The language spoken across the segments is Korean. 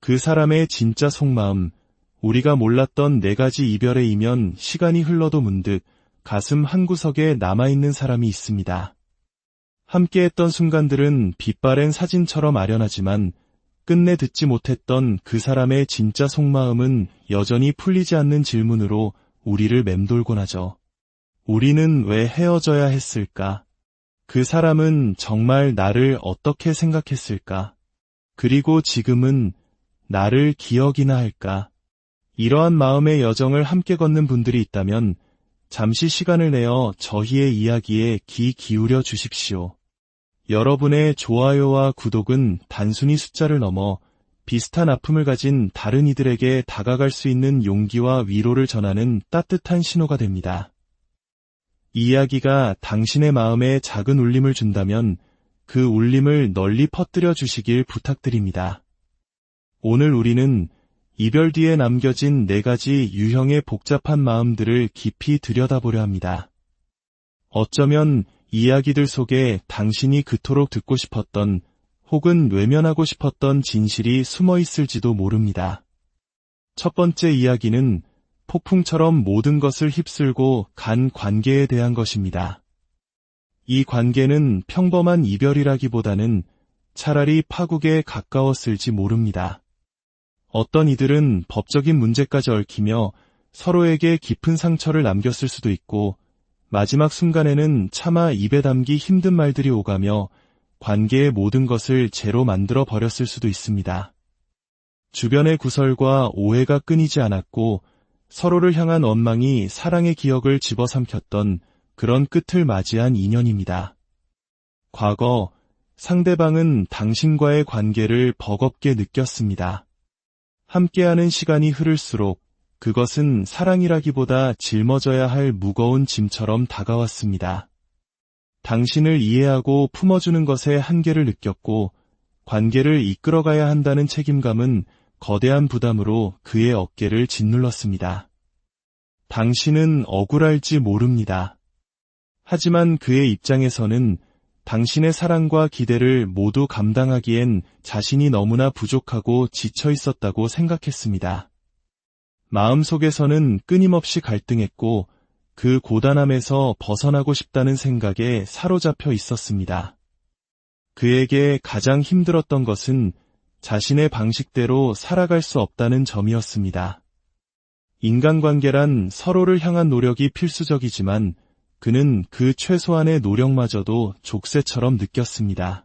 그 사람의 진짜 속마음, 우리가 몰랐던 4가지 이별의 이면 시간이 흘러도 문득 가슴 한구석에 남아있는 사람이 있습니다. 함께했던 순간들은 빛바랜 사진처럼 아련하지만 끝내 듣지 못했던 그 사람의 진짜 속마음은 여전히 풀리지 않는 질문으로 우리를 맴돌곤 하죠. 우리는 왜 헤어져야 했을까? 그 사람은 정말 나를 어떻게 생각했을까? 그리고 지금은 나를 기억이나 할까? 이러한 마음의 여정을 함께 걷는 분들이 있다면 잠시 시간을 내어 저희의 이야기에 귀 기울여 주십시오. 여러분의 좋아요와 구독은 단순히 숫자를 넘어 비슷한 아픔을 가진 다른 이들에게 다가갈 수 있는 용기와 위로를 전하는 따뜻한 신호가 됩니다. 이 이야기가 당신의 마음에 작은 울림을 준다면 그 울림을 널리 퍼뜨려 주시길 부탁드립니다. 오늘 우리는 이별 뒤에 남겨진 4가지 유형의 복잡한 마음들을 깊이 들여다보려 합니다. 어쩌면 이야기들 속에 당신이 그토록 듣고 싶었던 혹은 외면하고 싶었던 진실이 숨어 있을지도 모릅니다. 첫 번째 이야기는 폭풍처럼 모든 것을 휩쓸고 간 관계에 대한 것입니다. 이 관계는 평범한 이별이라기보다는 차라리 파국에 가까웠을지 모릅니다. 어떤 이들은 법적인 문제까지 얽히며 서로에게 깊은 상처를 남겼을 수도 있고 마지막 순간에는 차마 입에 담기 힘든 말들이 오가며 관계의 모든 것을 제로 만들어 버렸을 수도 있습니다. 주변의 구설과 오해가 끊이지 않았고 서로를 향한 원망이 사랑의 기억을 집어삼켰던 그런 끝을 맞이한 인연입니다. 과거 상대방은 당신과의 관계를 버겁게 느꼈습니다. 함께하는 시간이 흐를수록 그것은 사랑이라기보다 짊어져야 할 무거운 짐처럼 다가왔습니다. 당신을 이해하고 품어주는 것에 한계를 느꼈고 관계를 이끌어가야 한다는 책임감은 거대한 부담으로 그의 어깨를 짓눌렀습니다. 당신은 억울할지 모릅니다. 하지만 그의 입장에서는 당신의 사랑과 기대를 모두 감당하기엔 자신이 너무나 부족하고 지쳐 있었다고 생각했습니다. 마음속에서는 끊임없이 갈등했고 그 고단함에서 벗어나고 싶다는 생각에 사로잡혀 있었습니다. 그에게 가장 힘들었던 것은 자신의 방식대로 살아갈 수 없다는 점이었습니다. 인간관계란 서로를 향한 노력이 필수적이지만 그는 그 최소한의 노력마저도 족쇄처럼 느꼈습니다.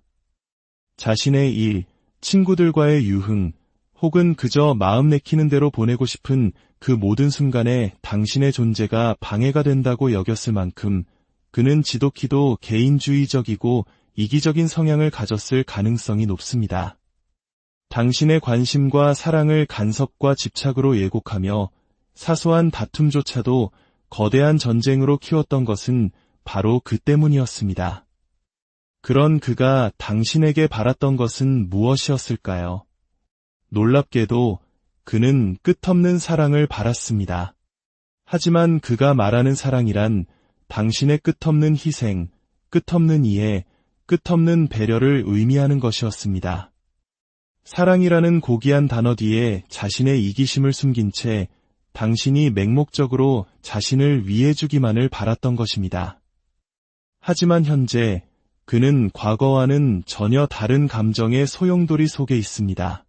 자신의 일, 친구들과의 유흥, 혹은 그저 마음 내키는 대로 보내고 싶은 그 모든 순간에 당신의 존재가 방해가 된다고 여겼을 만큼 그는 지독히도 개인주의적이고 이기적인 성향을 가졌을 가능성이 높습니다. 당신의 관심과 사랑을 간섭과 집착으로 예곡하며 사소한 다툼조차도 거대한 전쟁으로 키웠던 것은 바로 그 때문이었습니다. 그런 그가 당신에게 바랐던 것은 무엇이었을까요? 놀랍게도 그는 끝없는 사랑을 바랐습니다. 하지만 그가 말하는 사랑이란 당신의 끝없는 희생, 끝없는 이해, 끝없는 배려를 의미하는 것이었습니다. 사랑이라는 고귀한 단어 뒤에 자신의 이기심을 숨긴 채 당신이 맹목적으로 자신을 위해주기만을 바랐던 것입니다. 하지만 현재 그는 과거와는 전혀 다른 감정의 소용돌이 속에 있습니다.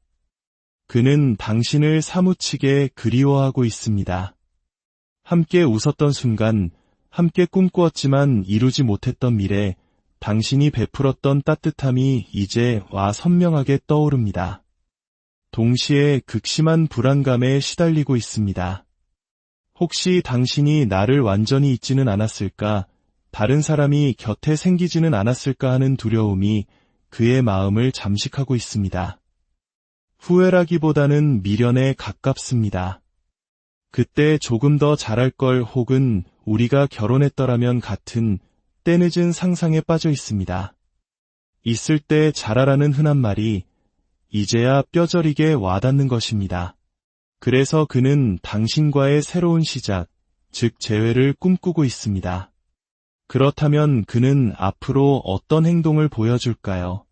그는 당신을 사무치게 그리워하고 있습니다. 함께 웃었던 순간, 함께 꿈꾸었지만 이루지 못했던 미래, 당신이 베풀었던 따뜻함이 이제 와 선명하게 떠오릅니다. 동시에 극심한 불안감에 시달리고 있습니다. 혹시 당신이 나를 완전히 잊지는 않았을까, 다른 사람이 곁에 생기지는 않았을까 하는 두려움이 그의 마음을 잠식하고 있습니다. 후회라기보다는 미련에 가깝습니다. 그때 조금 더 잘할 걸 혹은 우리가 결혼했더라면 같은 때늦은 상상에 빠져 있습니다. 있을 때 잘하라는 흔한 말이 이제야 뼈저리게 와닿는 것입니다. 그래서 그는 당신과의 새로운 시작, 즉 재회를 꿈꾸고 있습니다. 그렇다면 그는 앞으로 어떤 행동을 보여줄까요?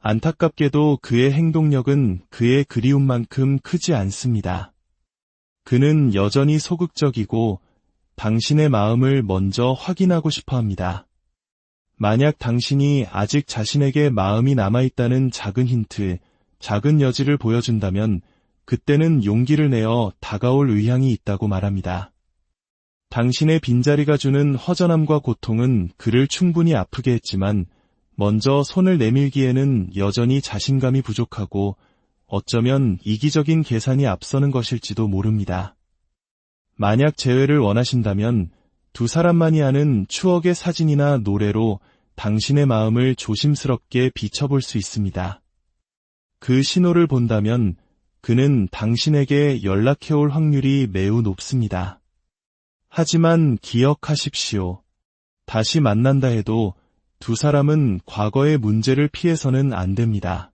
안타깝게도 그의 행동력은 그의 그리움만큼 크지 않습니다. 그는 여전히 소극적이고 당신의 마음을 먼저 확인하고 싶어 합니다. 만약 당신이 아직 자신에게 마음이 남아있다는 작은 힌트, 작은 여지를 보여준다면 그때는 용기를 내어 다가올 의향이 있다고 말합니다. 당신의 빈자리가 주는 허전함과 고통은 그를 충분히 아프게 했지만 먼저 손을 내밀기에는 여전히 자신감이 부족하고 어쩌면 이기적인 계산이 앞서는 것일지도 모릅니다. 만약 재회를 원하신다면 두 사람만이 아는 추억의 사진이나 노래로 당신의 마음을 조심스럽게 비춰볼 수 있습니다. 그 신호를 본다면 그는 당신에게 연락해올 확률이 매우 높습니다. 하지만 기억하십시오. 다시 만난다 해도 두 사람은 과거의 문제를 피해서는 안 됩니다.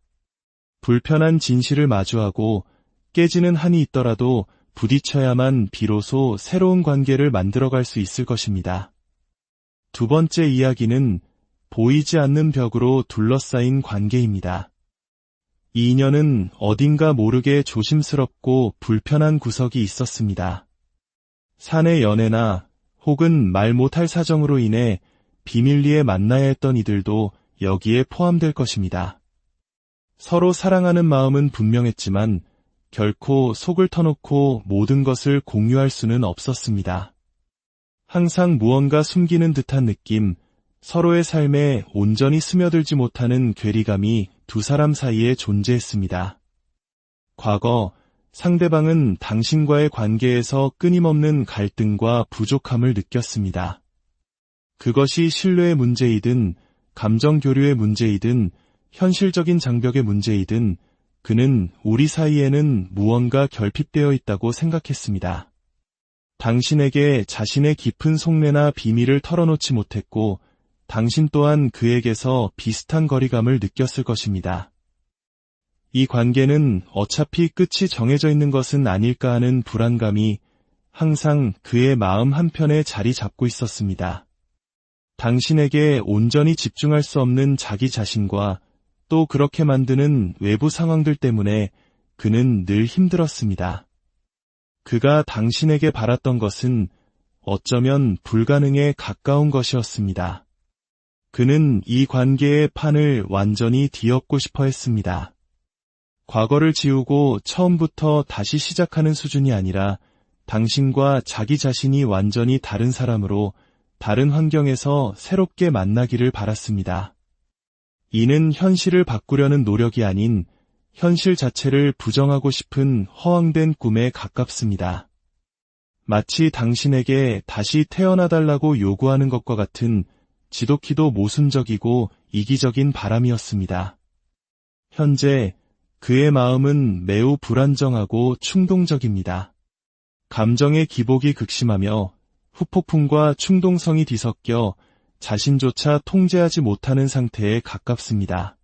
불편한 진실을 마주하고 깨지는 한이 있더라도 부딪혀야만 비로소 새로운 관계를 만들어갈 수 있을 것입니다. 두 번째 이야기는 보이지 않는 벽으로 둘러싸인 관계입니다. 이 인연은 어딘가 모르게 조심스럽고 불편한 구석이 있었습니다. 사내 연애나 혹은 말 못할 사정으로 인해 비밀리에 만나야 했던 이들도 여기에 포함될 것입니다. 서로 사랑하는 마음은 분명했지만 결코 속을 터놓고 모든 것을 공유할 수는 없었습니다. 항상 무언가 숨기는 듯한 느낌, 서로의 삶에 온전히 스며들지 못하는 괴리감이 두 사람 사이에 존재했습니다. 과거, 상대방은 당신과의 관계에서 끊임없는 갈등과 부족함을 느꼈습니다. 그것이 신뢰의 문제이든, 감정 교류의 문제이든, 현실적인 장벽의 문제이든, 그는 우리 사이에는 무언가 결핍되어 있다고 생각했습니다. 당신에게 자신의 깊은 속내나 비밀을 털어놓지 못했고, 당신 또한 그에게서 비슷한 거리감을 느꼈을 것입니다. 이 관계는 어차피 끝이 정해져 있는 것은 아닐까 하는 불안감이 항상 그의 마음 한편에 자리 잡고 있었습니다. 당신에게 온전히 집중할 수 없는 자기 자신과 또 그렇게 만드는 외부 상황들 때문에 그는 늘 힘들었습니다. 그가 당신에게 바랐던 것은 어쩌면 불가능에 가까운 것이었습니다. 그는 이 관계의 판을 완전히 뒤엎고 싶어 했습니다. 과거를 지우고 처음부터 다시 시작하는 수준이 아니라 당신과 자기 자신이 완전히 다른 사람으로 다른 환경에서 새롭게 만나기를 바랐습니다. 이는 현실을 바꾸려는 노력이 아닌 현실 자체를 부정하고 싶은 허황된 꿈에 가깝습니다. 마치 당신에게 다시 태어나달라고 요구하는 것과 같은 지독히도 모순적이고 이기적인 바람이었습니다. 현재 그의 마음은 매우 불안정하고 충동적입니다. 감정의 기복이 극심하며 후폭풍과 충동성이 뒤섞여 자신조차 통제하지 못하는 상태에 가깝습니다.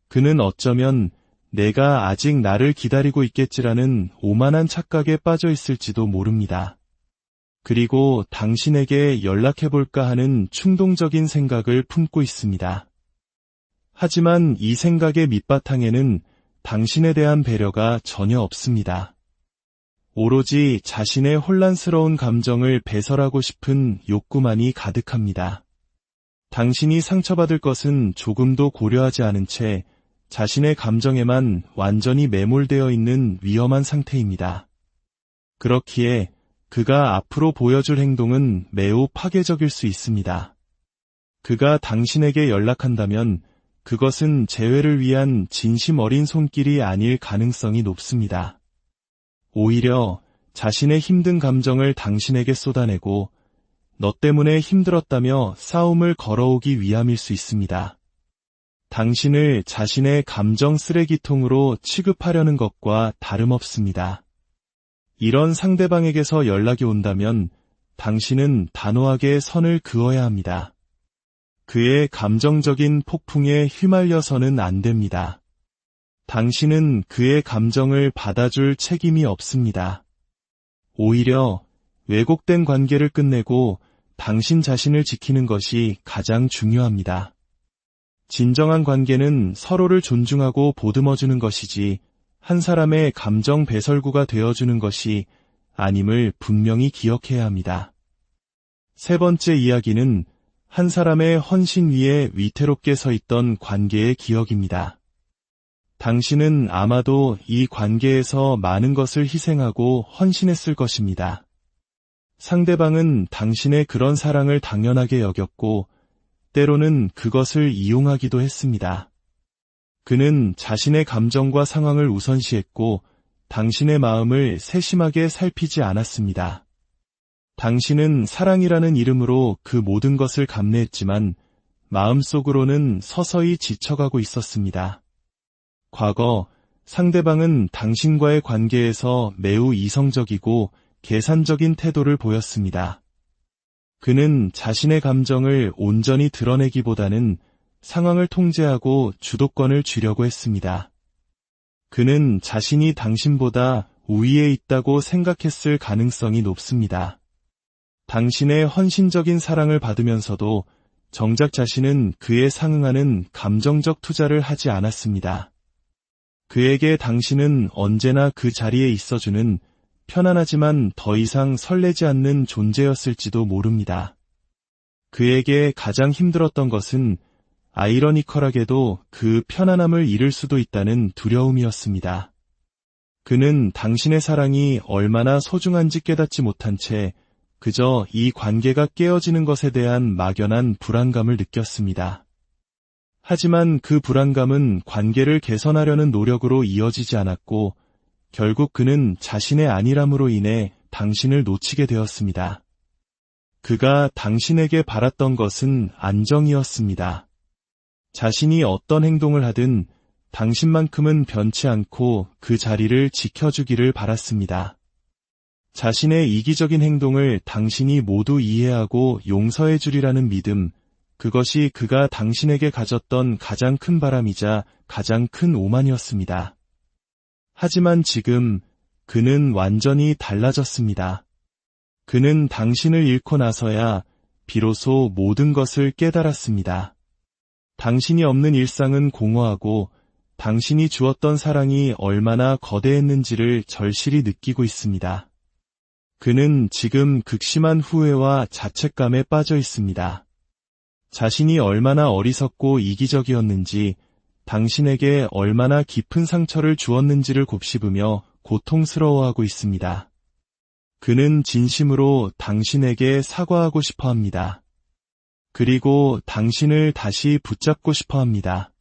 그는 어쩌면 내가 아직 나를 기다리고 있겠지라는 오만한 착각에 빠져 있을지도 모릅니다. 그리고 당신에게 연락해볼까 하는 충동적인 생각을 품고 있습니다. 하지만 이 생각의 밑바탕에는 당신에 대한 배려가 전혀 없습니다. 오로지 자신의 혼란스러운 감정을 배설하고 싶은 욕구만이 가득합니다. 당신이 상처받을 것은 조금도 고려하지 않은 채 자신의 감정에만 완전히 매몰되어 있는 위험한 상태입니다. 그렇기에 그가 앞으로 보여줄 행동은 매우 파괴적일 수 있습니다. 그가 당신에게 연락한다면 그것은 재회를 위한 진심 어린 손길이 아닐 가능성이 높습니다. 오히려 자신의 힘든 감정을 당신에게 쏟아내고 너 때문에 힘들었다며 싸움을 걸어오기 위함일 수 있습니다. 당신을 자신의 감정 쓰레기통으로 취급하려는 것과 다름없습니다. 이런 상대방에게서 연락이 온다면 당신은 단호하게 선을 그어야 합니다. 그의 감정적인 폭풍에 휘말려서는 안 됩니다. 당신은 그의 감정을 받아줄 책임이 없습니다. 오히려 왜곡된 관계를 끝내고 당신 자신을 지키는 것이 가장 중요합니다. 진정한 관계는 서로를 존중하고 보듬어주는 것이지 한 사람의 감정 배설구가 되어주는 것이 아님을 분명히 기억해야 합니다. 세 번째 이야기는 한 사람의 헌신 위에 위태롭게 서 있던 관계의 기억입니다. 당신은 아마도 이 관계에서 많은 것을 희생하고 헌신했을 것입니다. 상대방은 당신의 그런 사랑을 당연하게 여겼고 때로는 그것을 이용하기도 했습니다. 그는 자신의 감정과 상황을 우선시했고 당신의 마음을 세심하게 살피지 않았습니다. 당신은 사랑이라는 이름으로 그 모든 것을 감내했지만 마음속으로는 서서히 지쳐가고 있었습니다. 과거 상대방은 당신과의 관계에서 매우 이성적이고 계산적인 태도를 보였습니다. 그는 자신의 감정을 온전히 드러내기보다는 상황을 통제하고 주도권을 쥐려고 했습니다. 그는 자신이 당신보다 우위에 있다고 생각했을 가능성이 높습니다. 당신의 헌신적인 사랑을 받으면서도 정작 자신은 그에 상응하는 감정적 투자를 하지 않았습니다. 그에게 당신은 언제나 그 자리에 있어주는 편안하지만 더 이상 설레지 않는 존재였을지도 모릅니다. 그에게 가장 힘들었던 것은 아이러니컬하게도 그 편안함을 잃을 수도 있다는 두려움이었습니다. 그는 당신의 사랑이 얼마나 소중한지 깨닫지 못한 채 그저 이 관계가 깨어지는 것에 대한 막연한 불안감을 느꼈습니다. 하지만 그 불안감은 관계를 개선하려는 노력으로 이어지지 않았고 결국 그는 자신의 안일함으로 인해 당신을 놓치게 되었습니다. 그가 당신에게 바랐던 것은 안정이었습니다. 자신이 어떤 행동을 하든 당신만큼은 변치 않고 그 자리를 지켜주기를 바랐습니다. 자신의 이기적인 행동을 당신이 모두 이해하고 용서해 주리라는 믿음, 그것이 그가 당신에게 가졌던 가장 큰 바람이자 가장 큰 오만이었습니다. 하지만 지금 그는 완전히 달라졌습니다. 그는 당신을 잃고 나서야 비로소 모든 것을 깨달았습니다. 당신이 없는 일상은 공허하고 당신이 주었던 사랑이 얼마나 거대했는지를 절실히 느끼고 있습니다. 그는 지금 극심한 후회와 자책감에 빠져 있습니다. 자신이 얼마나 어리석고 이기적이었는지, 당신에게 얼마나 깊은 상처를 주었는지를 곱씹으며 고통스러워하고 있습니다. 그는 진심으로 당신에게 사과하고 싶어 합니다. 그리고 당신을 다시 붙잡고 싶어 합니다.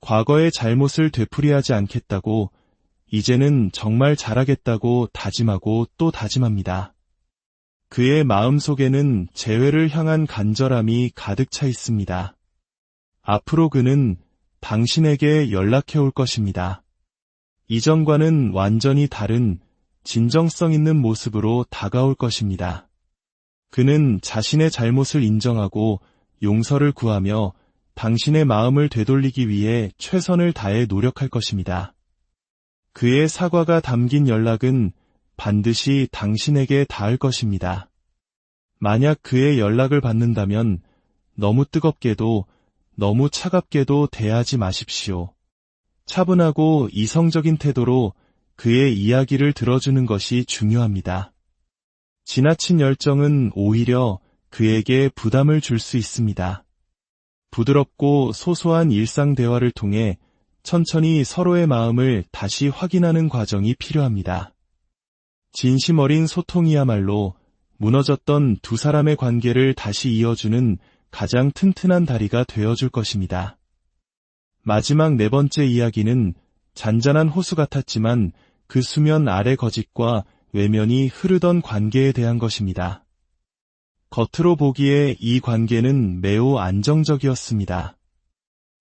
과거의 잘못을 되풀이하지 않겠다고, 이제는 정말 잘하겠다고 다짐하고 또 다짐합니다. 그의 마음속에는 재회를 향한 간절함이 가득 차 있습니다. 앞으로 그는 당신에게 연락해 올 것입니다. 이전과는 완전히 다른 진정성 있는 모습으로 다가올 것입니다. 그는 자신의 잘못을 인정하고 용서를 구하며 당신의 마음을 되돌리기 위해 최선을 다해 노력할 것입니다. 그의 사과가 담긴 연락은 반드시 당신에게 닿을 것입니다. 만약 그의 연락을 받는다면 너무 뜨겁게도 너무 차갑게도 대하지 마십시오. 차분하고 이성적인 태도로 그의 이야기를 들어주는 것이 중요합니다. 지나친 열정은 오히려 그에게 부담을 줄 수 있습니다. 부드럽고 소소한 일상 대화를 통해 천천히 서로의 마음을 다시 확인하는 과정이 필요합니다. 진심 어린 소통이야말로 무너졌던 두 사람의 관계를 다시 이어주는 가장 튼튼한 다리가 되어줄 것입니다. 마지막 네 번째 이야기는 잔잔한 호수 같았지만 그 수면 아래 거짓과 외면이 흐르던 관계에 대한 것입니다. 겉으로 보기에 이 관계는 매우 안정적이었습니다.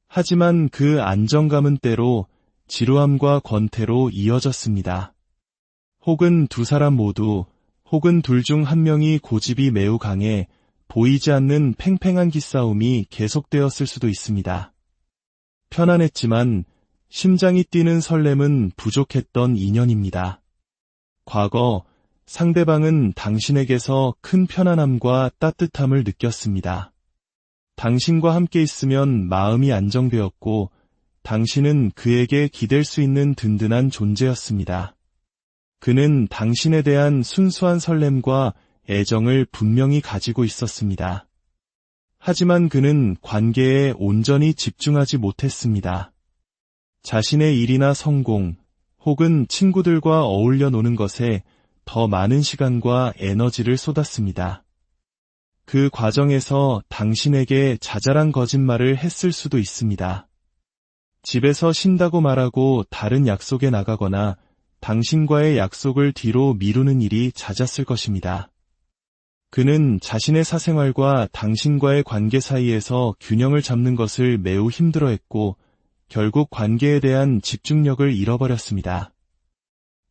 하지만 그 안정감은 때로 지루함과 권태로 이어졌습니다. 혹은 두 사람 모두, 혹은 둘 중 한 명이 고집이 매우 강해 보이지 않는 팽팽한 기싸움이 계속되었을 수도 있습니다. 편안했지만 심장이 뛰는 설렘은 부족했던 인연입니다. 과거 상대방은 당신에게서 큰 편안함과 따뜻함을 느꼈습니다. 당신과 함께 있으면 마음이 안정되었고, 당신은 그에게 기댈 수 있는 든든한 존재였습니다. 그는 당신에 대한 순수한 설렘과 애정을 분명히 가지고 있었습니다. 하지만 그는 관계에 온전히 집중하지 못했습니다. 자신의 일이나 성공, 혹은 친구들과 어울려 노는 것에 더 많은 시간과 에너지를 쏟았습니다. 그 과정에서 당신에게 자잘한 거짓말을 했을 수도 있습니다. 집에서 쉰다고 말하고 다른 약속에 나가거나 당신과의 약속을 뒤로 미루는 일이 잦았을 것입니다. 그는 자신의 사생활과 당신과의 관계 사이에서 균형을 잡는 것을 매우 힘들어했고, 결국 관계에 대한 집중력을 잃어버렸습니다.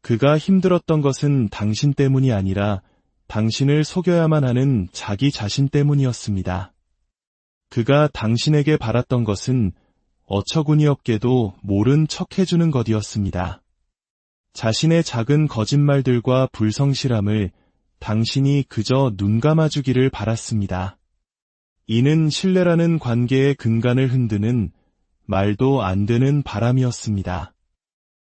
그가 힘들었던 것은 당신 때문이 아니라 당신을 속여야만 하는 자기 자신 때문이었습니다. 그가 당신에게 바랐던 것은 어처구니없게도 모른 척 해주는 것이었습니다. 자신의 작은 거짓말들과 불성실함을 당신이 그저 눈 감아주기를 바랐습니다. 이는 신뢰라는 관계의 근간을 흔드는 말도 안 되는 바람이었습니다.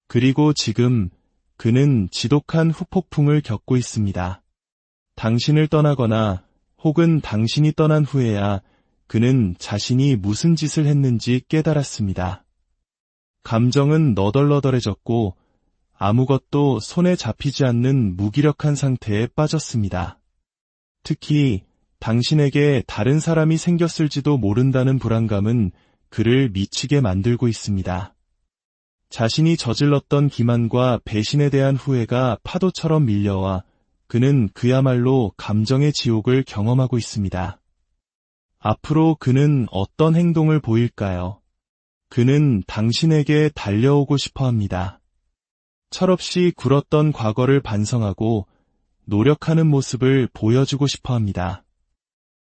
그리고 지금 그는 지독한 후폭풍을 겪고 있습니다. 당신을 떠나거나 혹은 당신이 떠난 후에야 그는 자신이 무슨 짓을 했는지 깨달았습니다. 감정은 너덜너덜해졌고 아무것도 손에 잡히지 않는 무기력한 상태에 빠졌습니다. 특히 당신에게 다른 사람이 생겼을지도 모른다는 불안감은 그를 미치게 만들고 있습니다. 자신이 저질렀던 기만과 배신에 대한 후회가 파도처럼 밀려와 그는 그야말로 감정의 지옥을 경험하고 있습니다. 앞으로 그는 어떤 행동을 보일까요? 그는 당신에게 달려오고 싶어 합니다. 철없이 굴었던 과거를 반성하고 노력하는 모습을 보여주고 싶어 합니다.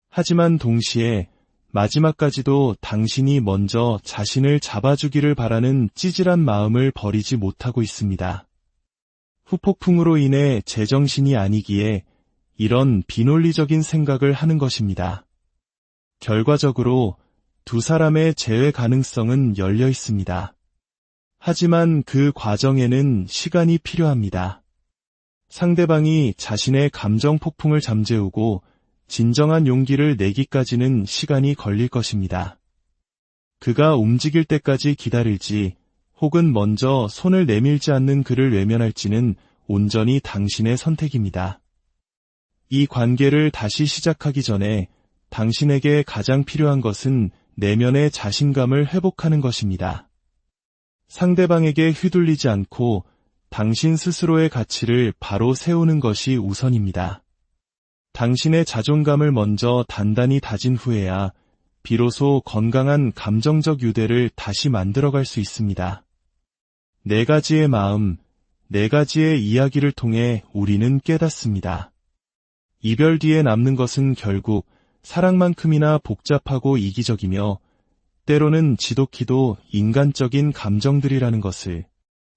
하지만 동시에 마지막까지도 당신이 먼저 자신을 잡아주기를 바라는 찌질한 마음을 버리지 못하고 있습니다. 후폭풍으로 인해 제정신이 아니기에 이런 비논리적인 생각을 하는 것입니다. 결과적으로 두 사람의 재회 가능성은 열려 있습니다. 하지만 그 과정에는 시간이 필요합니다. 상대방이 자신의 감정 폭풍을 잠재우고 진정한 용기를 내기까지는 시간이 걸릴 것입니다. 그가 움직일 때까지 기다릴지 혹은 먼저 손을 내밀지 않는 그를 외면할지는 온전히 당신의 선택입니다. 이 관계를 다시 시작하기 전에 당신에게 가장 필요한 것은 내면의 자신감을 회복하는 것입니다. 상대방에게 휘둘리지 않고 당신 스스로의 가치를 바로 세우는 것이 우선입니다. 당신의 자존감을 먼저 단단히 다진 후에야 비로소 건강한 감정적 유대를 다시 만들어갈 수 있습니다. 네 가지의 마음, 네 가지의 이야기를 통해 우리는 깨닫습니다. 이별 뒤에 남는 것은 결국 사랑만큼이나 복잡하고 이기적이며 때로는 지독히도 인간적인 감정들이라는 것을,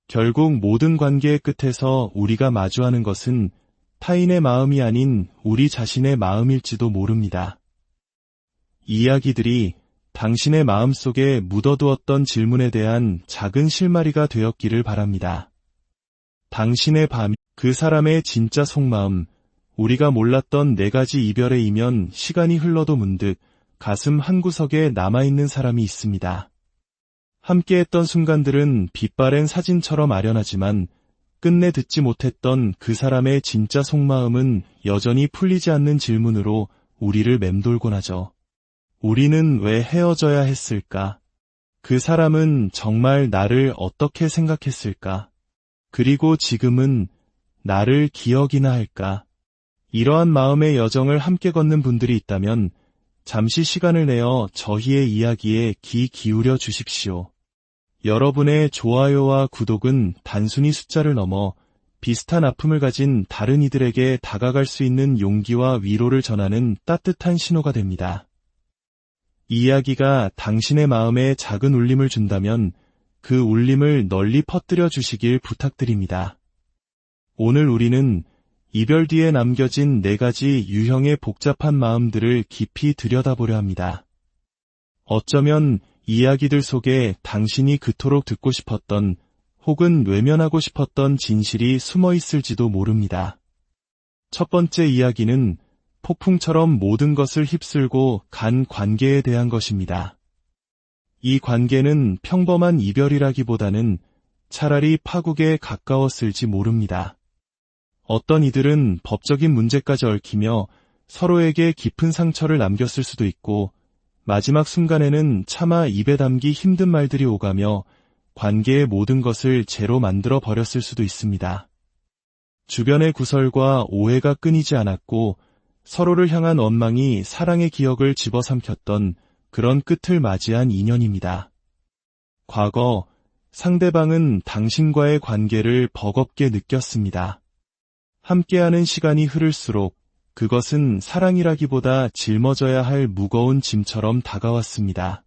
결국 모든 관계의 끝에서 우리가 마주하는 것은 타인의 마음이 아닌 우리 자신의 마음일지도 모릅니다. 이 이야기들이 당신의 마음속에 묻어두었던 질문에 대한 작은 실마리가 되었기를 바랍니다. 당신의 밤, 그 사람의 진짜 속마음, 우리가 몰랐던 네 가지 이별의 이면 시간이 흘러도 문득 가슴 한구석에 남아있는 사람이 있습니다. 함께했던 순간들은 빛바랜 사진처럼 아련하지만 끝내 듣지 못했던 그 사람의 진짜 속마음은 여전히 풀리지 않는 질문으로 우리를 맴돌곤 하죠. 우리는 왜 헤어져야 했을까? 그 사람은 정말 나를 어떻게 생각했을까? 그리고 지금은 나를 기억이나 할까? 이러한 마음의 여정을 함께 걷는 분들이 있다면 잠시 시간을 내어 저희의 이야기에 귀 기울여 주십시오. 여러분의 좋아요와 구독은 단순히 숫자를 넘어 비슷한 아픔을 가진 다른 이들에게 다가갈 수 있는 용기와 위로를 전하는 따뜻한 신호가 됩니다. 이 이야기가 당신의 마음에 작은 울림을 준다면 그 울림을 널리 퍼뜨려 주시길 부탁드립니다. 오늘 우리는 이별 뒤에 남겨진 네 가지 유형의 복잡한 마음들을 깊이 들여다보려 합니다. 어쩌면 이야기들 속에 당신이 그토록 듣고 싶었던 혹은 외면하고 싶었던 진실이 숨어 있을지도 모릅니다. 첫 번째 이야기는 폭풍처럼 모든 것을 휩쓸고 간 관계에 대한 것입니다. 이 관계는 평범한 이별이라기보다는 차라리 파국에 가까웠을지 모릅니다. 어떤 이들은 법적인 문제까지 얽히며 서로에게 깊은 상처를 남겼을 수도 있고, 마지막 순간에는 차마 입에 담기 힘든 말들이 오가며 관계의 모든 것을 제로 만들어 버렸을 수도 있습니다. 주변의 구설과 오해가 끊이지 않았고 서로를 향한 원망이 사랑의 기억을 집어삼켰던 그런 끝을 맞이한 인연입니다. 과거 상대방은 당신과의 관계를 버겁게 느꼈습니다. 함께하는 시간이 흐를수록 그것은 사랑이라기보다 짊어져야 할 무거운 짐처럼 다가왔습니다.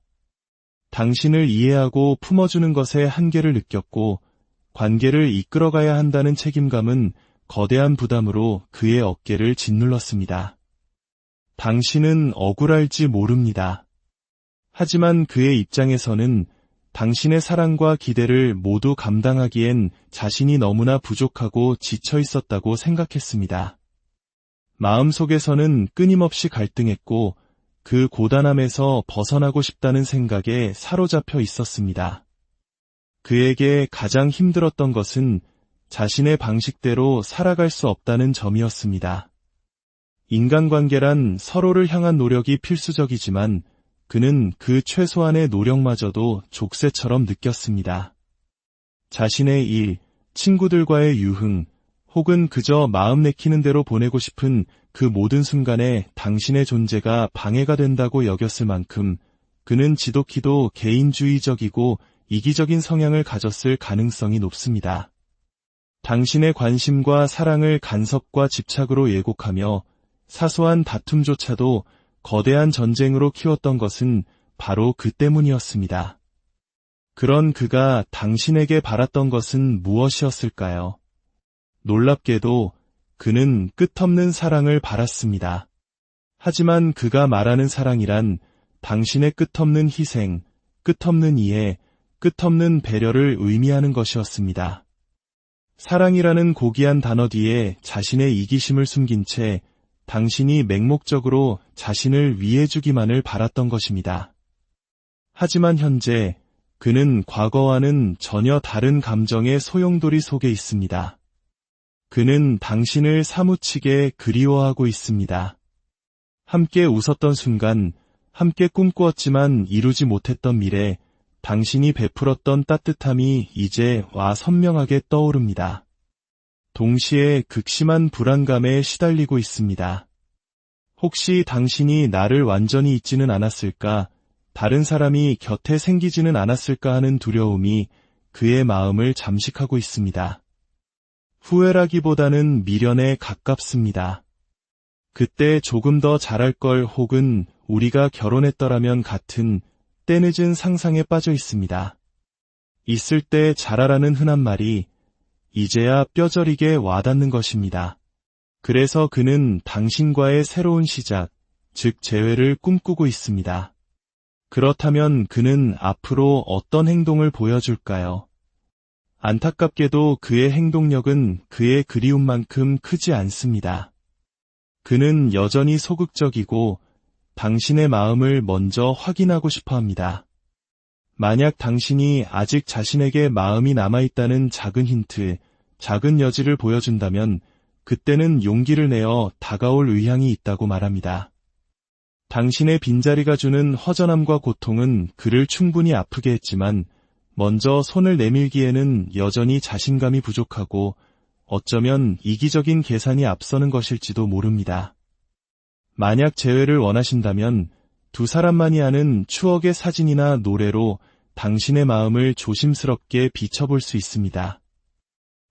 당신을 이해하고 품어주는 것에 한계를 느꼈고 관계를 이끌어가야 한다는 책임감은 거대한 부담으로 그의 어깨를 짓눌렀습니다. 당신은 억울할지 모릅니다. 하지만 그의 입장에서는 당신의 사랑과 기대를 모두 감당하기엔 자신이 너무나 부족하고 지쳐 있었다고 생각했습니다. 마음속에서는 끊임없이 갈등했고 그 고단함에서 벗어나고 싶다는 생각에 사로잡혀 있었습니다. 그에게 가장 힘들었던 것은 자신의 방식대로 살아갈 수 없다는 점이었습니다. 인간관계란 서로를 향한 노력이 필수적이지만 그는 그 최소한의 노력마저도 족쇄처럼 느꼈습니다. 자신의 일, 친구들과의 유흥, 혹은 그저 마음 내키는 대로 보내고 싶은 그 모든 순간에 당신의 존재가 방해가 된다고 여겼을 만큼 그는 지독히도 개인주의적이고 이기적인 성향을 가졌을 가능성이 높습니다. 당신의 관심과 사랑을 간섭과 집착으로 예곡하며 사소한 다툼조차도 거대한 전쟁으로 키웠던 것은 바로 그 때문이었습니다. 그런 그가 당신에게 바랐던 것은 무엇이었을까요? 놀랍게도 그는 끝없는 사랑을 바랐습니다. 하지만 그가 말하는 사랑이란 당신의 끝없는 희생, 끝없는 이해, 끝없는 배려를 의미하는 것이었습니다. 사랑이라는 고귀한 단어 뒤에 자신의 이기심을 숨긴 채 당신이 맹목적으로 자신을 위해주기만을 바랐던 것입니다. 하지만 현재 그는 과거와는 전혀 다른 감정의 소용돌이 속에 있습니다. 그는 당신을 사무치게 그리워하고 있습니다. 함께 웃었던 순간, 함께 꿈꾸었지만 이루지 못했던 미래, 당신이 베풀었던 따뜻함이 이제 와 선명하게 떠오릅니다. 동시에 극심한 불안감에 시달리고 있습니다. 혹시 당신이 나를 완전히 잊지는 않았을까, 다른 사람이 곁에 생기지는 않았을까 하는 두려움이 그의 마음을 잠식하고 있습니다. 후회라기보다는 미련에 가깝습니다. 그때 조금 더 잘할 걸 혹은 우리가 결혼했더라면 같은 때늦은 상상에 빠져 있습니다. 있을 때 잘하라는 흔한 말이 이제야 뼈저리게 와닿는 것입니다. 그래서 그는 당신과의 새로운 시작, 즉 재회를 꿈꾸고 있습니다. 그렇다면 그는 앞으로 어떤 행동을 보여줄까요? 안타깝게도 그의 행동력은 그의 그리움만큼 크지 않습니다. 그는 여전히 소극적이고 당신의 마음을 먼저 확인하고 싶어 합니다. 만약 당신이 아직 자신에게 마음이 남아있다는 작은 힌트, 작은 여지를 보여준다면 그때는 용기를 내어 다가올 의향이 있다고 말합니다. 당신의 빈자리가 주는 허전함과 고통은 그를 충분히 아프게 했지만 먼저 손을 내밀기에는 여전히 자신감이 부족하고 어쩌면 이기적인 계산이 앞서는 것일지도 모릅니다. 만약 재회를 원하신다면 두 사람만이 아는 추억의 사진이나 노래로 당신의 마음을 조심스럽게 비춰볼 수 있습니다.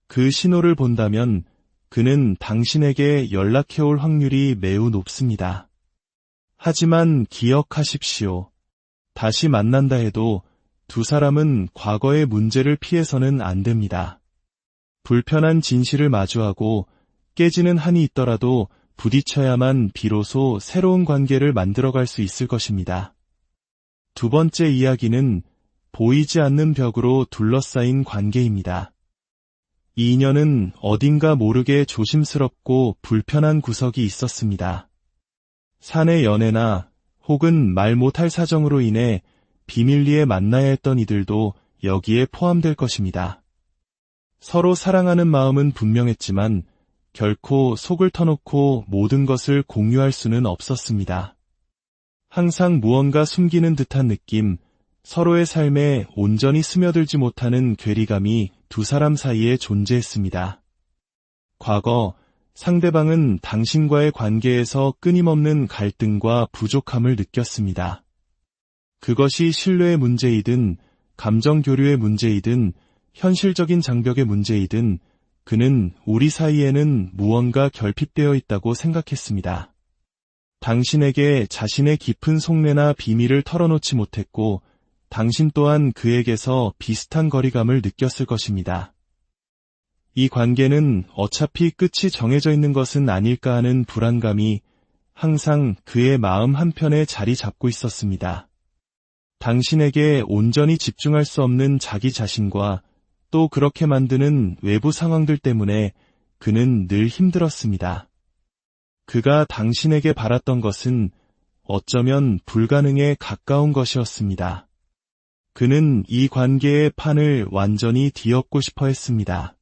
그 신호를 본다면 그는 당신에게 연락해올 확률이 매우 높습니다. 하지만 기억하십시오. 다시 만난다 해도 두 사람은 과거의 문제를 피해서는 안 됩니다. 불편한 진실을 마주하고 깨지는 한이 있더라도 부딪혀야만 비로소 새로운 관계를 만들어갈 수 있을 것입니다. 두 번째 이야기는 보이지 않는 벽으로 둘러싸인 관계입니다. 이 인연은 어딘가 모르게 조심스럽고 불편한 구석이 있었습니다. 사내 연애나 혹은 말 못할 사정으로 인해 비밀리에 만나야 했던 이들도 여기에 포함될 것입니다. 서로 사랑하는 마음은 분명했지만 결코 속을 터놓고 모든 것을 공유할 수는 없었습니다. 항상 무언가 숨기는 듯한 느낌, 서로의 삶에 온전히 스며들지 못하는 괴리감이 두 사람 사이에 존재했습니다. 과거, 상대방은 당신과의 관계에서 끊임없는 갈등과 부족함을 느꼈습니다. 그것이 신뢰의 문제이든, 감정 교류의 문제이든, 현실적인 장벽의 문제이든, 그는 우리 사이에는 무언가 결핍되어 있다고 생각했습니다. 당신에게 자신의 깊은 속내나 비밀을 털어놓지 못했고, 당신 또한 그에게서 비슷한 거리감을 느꼈을 것입니다. 이 관계는 어차피 끝이 정해져 있는 것은 아닐까 하는 불안감이 항상 그의 마음 한편에 자리 잡고 있었습니다. 당신에게 온전히 집중할 수 없는 자기 자신과 또 그렇게 만드는 외부 상황들 때문에 그는 늘 힘들었습니다. 그가 당신에게 바랐던 것은 어쩌면 불가능에 가까운 것이었습니다. 그는 이 관계의 판을 완전히 뒤엎고 싶어 했습니다.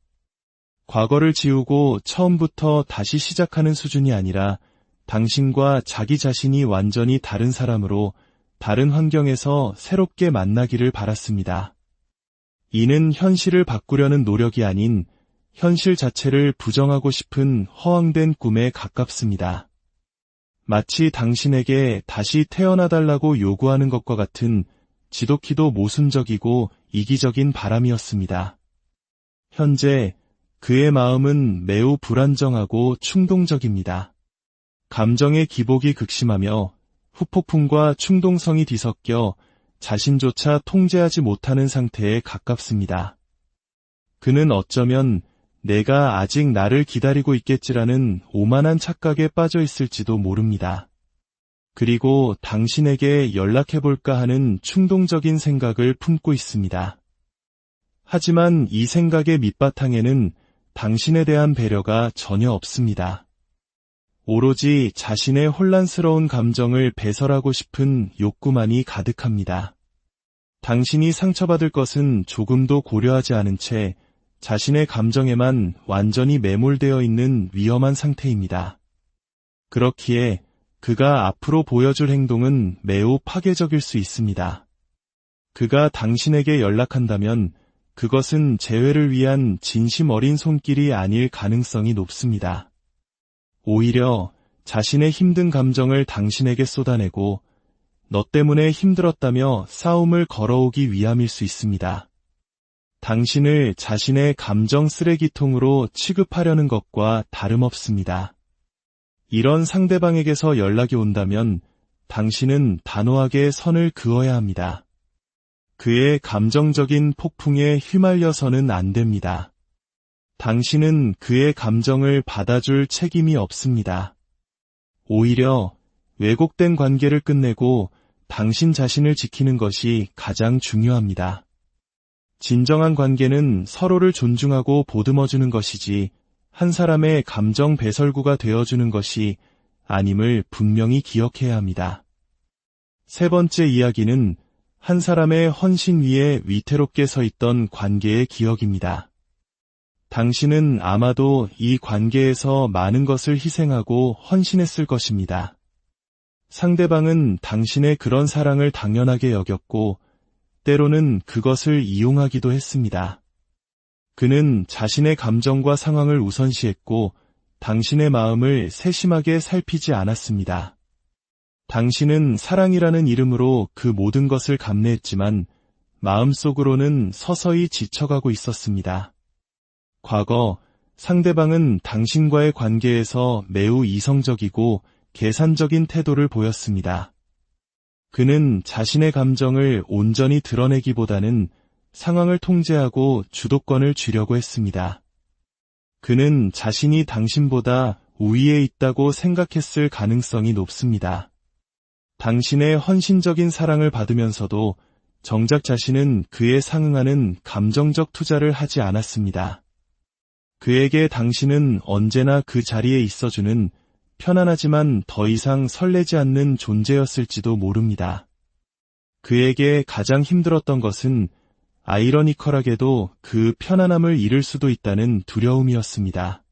과거를 지우고 처음부터 다시 시작하는 수준이 아니라 당신과 자기 자신이 완전히 다른 사람으로 다른 환경에서 새롭게 만나기를 바랐습니다. 이는 현실을 바꾸려는 노력이 아닌 현실 자체를 부정하고 싶은 허황된 꿈에 가깝습니다. 마치 당신에게 다시 태어나달라고 요구하는 것과 같은 지독히도 모순적이고 이기적인 바람이었습니다. 현재 그의 마음은 매우 불안정하고 충동적입니다. 감정의 기복이 극심하며 후폭풍과 충동성이 뒤섞여 자신조차 통제하지 못하는 상태에 가깝습니다. 그는 어쩌면 내가 아직 나를 기다리고 있겠지라는 오만한 착각에 빠져 있을지도 모릅니다. 그리고 당신에게 연락해볼까 하는 충동적인 생각을 품고 있습니다. 하지만 이 생각의 밑바탕에는 당신에 대한 배려가 전혀 없습니다. 오로지 자신의 혼란스러운 감정을 배설하고 싶은 욕구만이 가득합니다. 당신이 상처받을 것은 조금도 고려하지 않은 채 자신의 감정에만 완전히 매몰되어 있는 위험한 상태입니다. 그렇기에 그가 앞으로 보여줄 행동은 매우 파괴적일 수 있습니다. 그가 당신에게 연락한다면 그것은 재회를 위한 진심 어린 손길이 아닐 가능성이 높습니다. 오히려 자신의 힘든 감정을 당신에게 쏟아내고 너 때문에 힘들었다며 싸움을 걸어오기 위함일 수 있습니다. 당신을 자신의 감정 쓰레기통으로 취급하려는 것과 다름없습니다. 이런 상대방에게서 연락이 온다면 당신은 단호하게 선을 그어야 합니다. 그의 감정적인 폭풍에 휘말려서는 안 됩니다. 당신은 그의 감정을 받아줄 책임이 없습니다. 오히려 왜곡된 관계를 끝내고 당신 자신을 지키는 것이 가장 중요합니다. 진정한 관계는 서로를 존중하고 보듬어주는 것이지 한 사람의 감정 배설구가 되어주는 것이 아님을 분명히 기억해야 합니다. 세 번째 이야기는 한 사람의 헌신 위에 위태롭게 서 있던 관계의 기억입니다. 당신은 아마도 이 관계에서 많은 것을 희생하고 헌신했을 것입니다. 상대방은 당신의 그런 사랑을 당연하게 여겼고 때로는 그것을 이용하기도 했습니다. 그는 자신의 감정과 상황을 우선시했고 당신의 마음을 세심하게 살피지 않았습니다. 당신은 사랑이라는 이름으로 그 모든 것을 감내했지만 마음속으로는 서서히 지쳐가고 있었습니다. 과거 상대방은 당신과의 관계에서 매우 이성적이고 계산적인 태도를 보였습니다. 그는 자신의 감정을 온전히 드러내기보다는 상황을 통제하고 주도권을 쥐려고 했습니다. 그는 자신이 당신보다 우위에 있다고 생각했을 가능성이 높습니다. 당신의 헌신적인 사랑을 받으면서도 정작 자신은 그에 상응하는 감정적 투자를 하지 않았습니다. 그에게 당신은 언제나 그 자리에 있어주는 편안하지만 더 이상 설레지 않는 존재였을지도 모릅니다. 그에게 가장 힘들었던 것은 아이러니컬하게도 그 편안함을 잃을 수도 있다는 두려움이었습니다.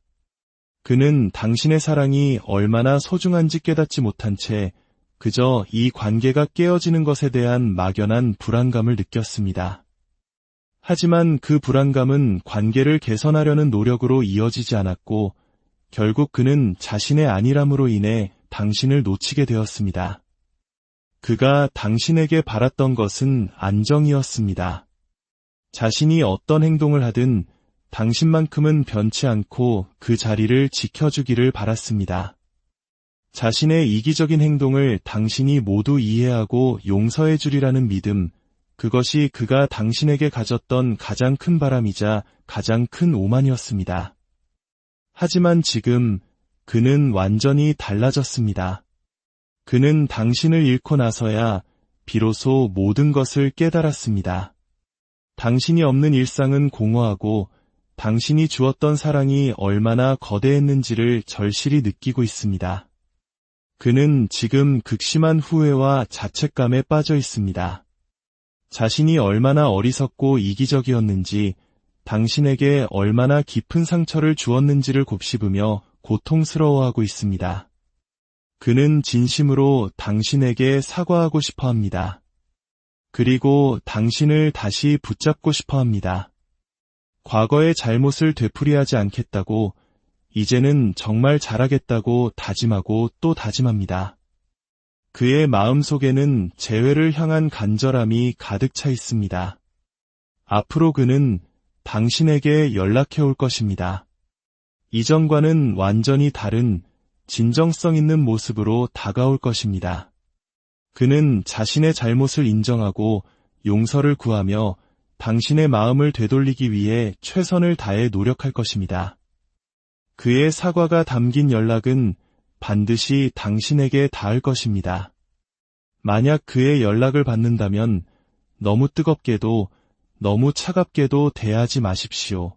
그는 당신의 사랑이 얼마나 소중한지 깨닫지 못한 채 그저 이 관계가 깨어지는 것에 대한 막연한 불안감을 느꼈습니다. 하지만 그 불안감은 관계를 개선하려는 노력으로 이어지지 않았고 결국 그는 자신의 안일함으로 인해 당신을 놓치게 되었습니다. 그가 당신에게 바랐던 것은 안정이었습니다. 자신이 어떤 행동을 하든 당신만큼은 변치 않고 그 자리를 지켜주기를 바랐습니다. 자신의 이기적인 행동을 당신이 모두 이해하고 용서해 주리라는 믿음, 그것이 그가 당신에게 가졌던 가장 큰 바람이자 가장 큰 오만이었습니다. 하지만 지금 그는 완전히 달라졌습니다. 그는 당신을 잃고 나서야 비로소 모든 것을 깨달았습니다. 당신이 없는 일상은 공허하고 당신이 주었던 사랑이 얼마나 거대했는지를 절실히 느끼고 있습니다. 그는 지금 극심한 후회와 자책감에 빠져 있습니다. 자신이 얼마나 어리석고 이기적이었는지, 당신에게 얼마나 깊은 상처를 주었는지를 곱씹으며 고통스러워하고 있습니다. 그는 진심으로 당신에게 사과하고 싶어 합니다. 그리고 당신을 다시 붙잡고 싶어 합니다. 과거의 잘못을 되풀이하지 않겠다고, 이제는 정말 잘하겠다고 다짐하고 또 다짐합니다. 그의 마음속에는 재회를 향한 간절함이 가득 차 있습니다. 앞으로 그는 당신에게 연락해 올 것입니다. 이전과는 완전히 다른 진정성 있는 모습으로 다가올 것입니다. 그는 자신의 잘못을 인정하고 용서를 구하며 당신의 마음을 되돌리기 위해 최선을 다해 노력할 것입니다. 그의 사과가 담긴 연락은 반드시 당신에게 닿을 것입니다. 만약 그의 연락을 받는다면 너무 뜨겁게도 너무 차갑게도 대하지 마십시오.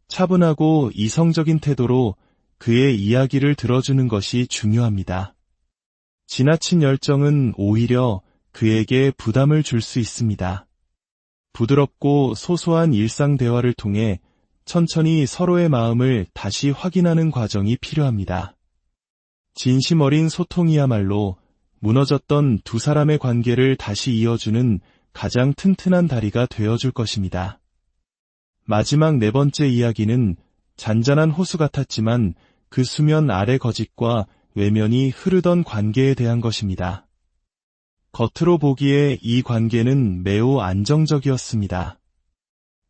차분하고 이성적인 태도로 그의 이야기를 들어주는 것이 중요합니다. 지나친 열정은 오히려 그에게 부담을 줄 수 있습니다. 부드럽고 소소한 일상 대화를 통해 천천히 서로의 마음을 다시 확인하는 과정이 필요합니다. 진심 어린 소통이야말로 무너졌던 두 사람의 관계를 다시 이어주는 가장 튼튼한 다리가 되어줄 것입니다. 마지막 네 번째 이야기는 잔잔한 호수 같았지만 그 수면 아래 거짓과 외면이 흐르던 관계에 대한 것입니다. 겉으로 보기에 이 관계는 매우 안정적이었습니다.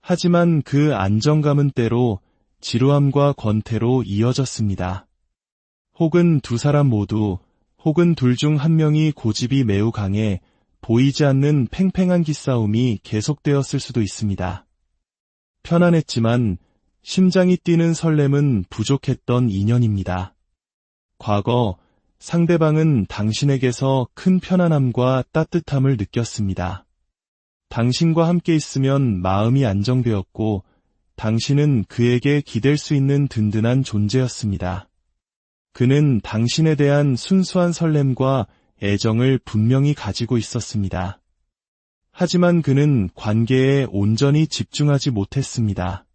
하지만 그 안정감은 때로 지루함과 권태로 이어졌습니다. 혹은 두 사람 모두, 혹은 둘 중 한 명이 고집이 매우 강해 보이지 않는 팽팽한 기싸움이 계속되었을 수도 있습니다. 편안했지만 심장이 뛰는 설렘은 부족했던 인연입니다. 과거 상대방은 당신에게서 큰 편안함과 따뜻함을 느꼈습니다. 당신과 함께 있으면 마음이 안정되었고 당신은 그에게 기댈 수 있는 든든한 존재였습니다. 그는 당신에 대한 순수한 설렘과 애정을 분명히 가지고 있었습니다. 하지만 그는 관계에 온전히 집중하지 못했습니다.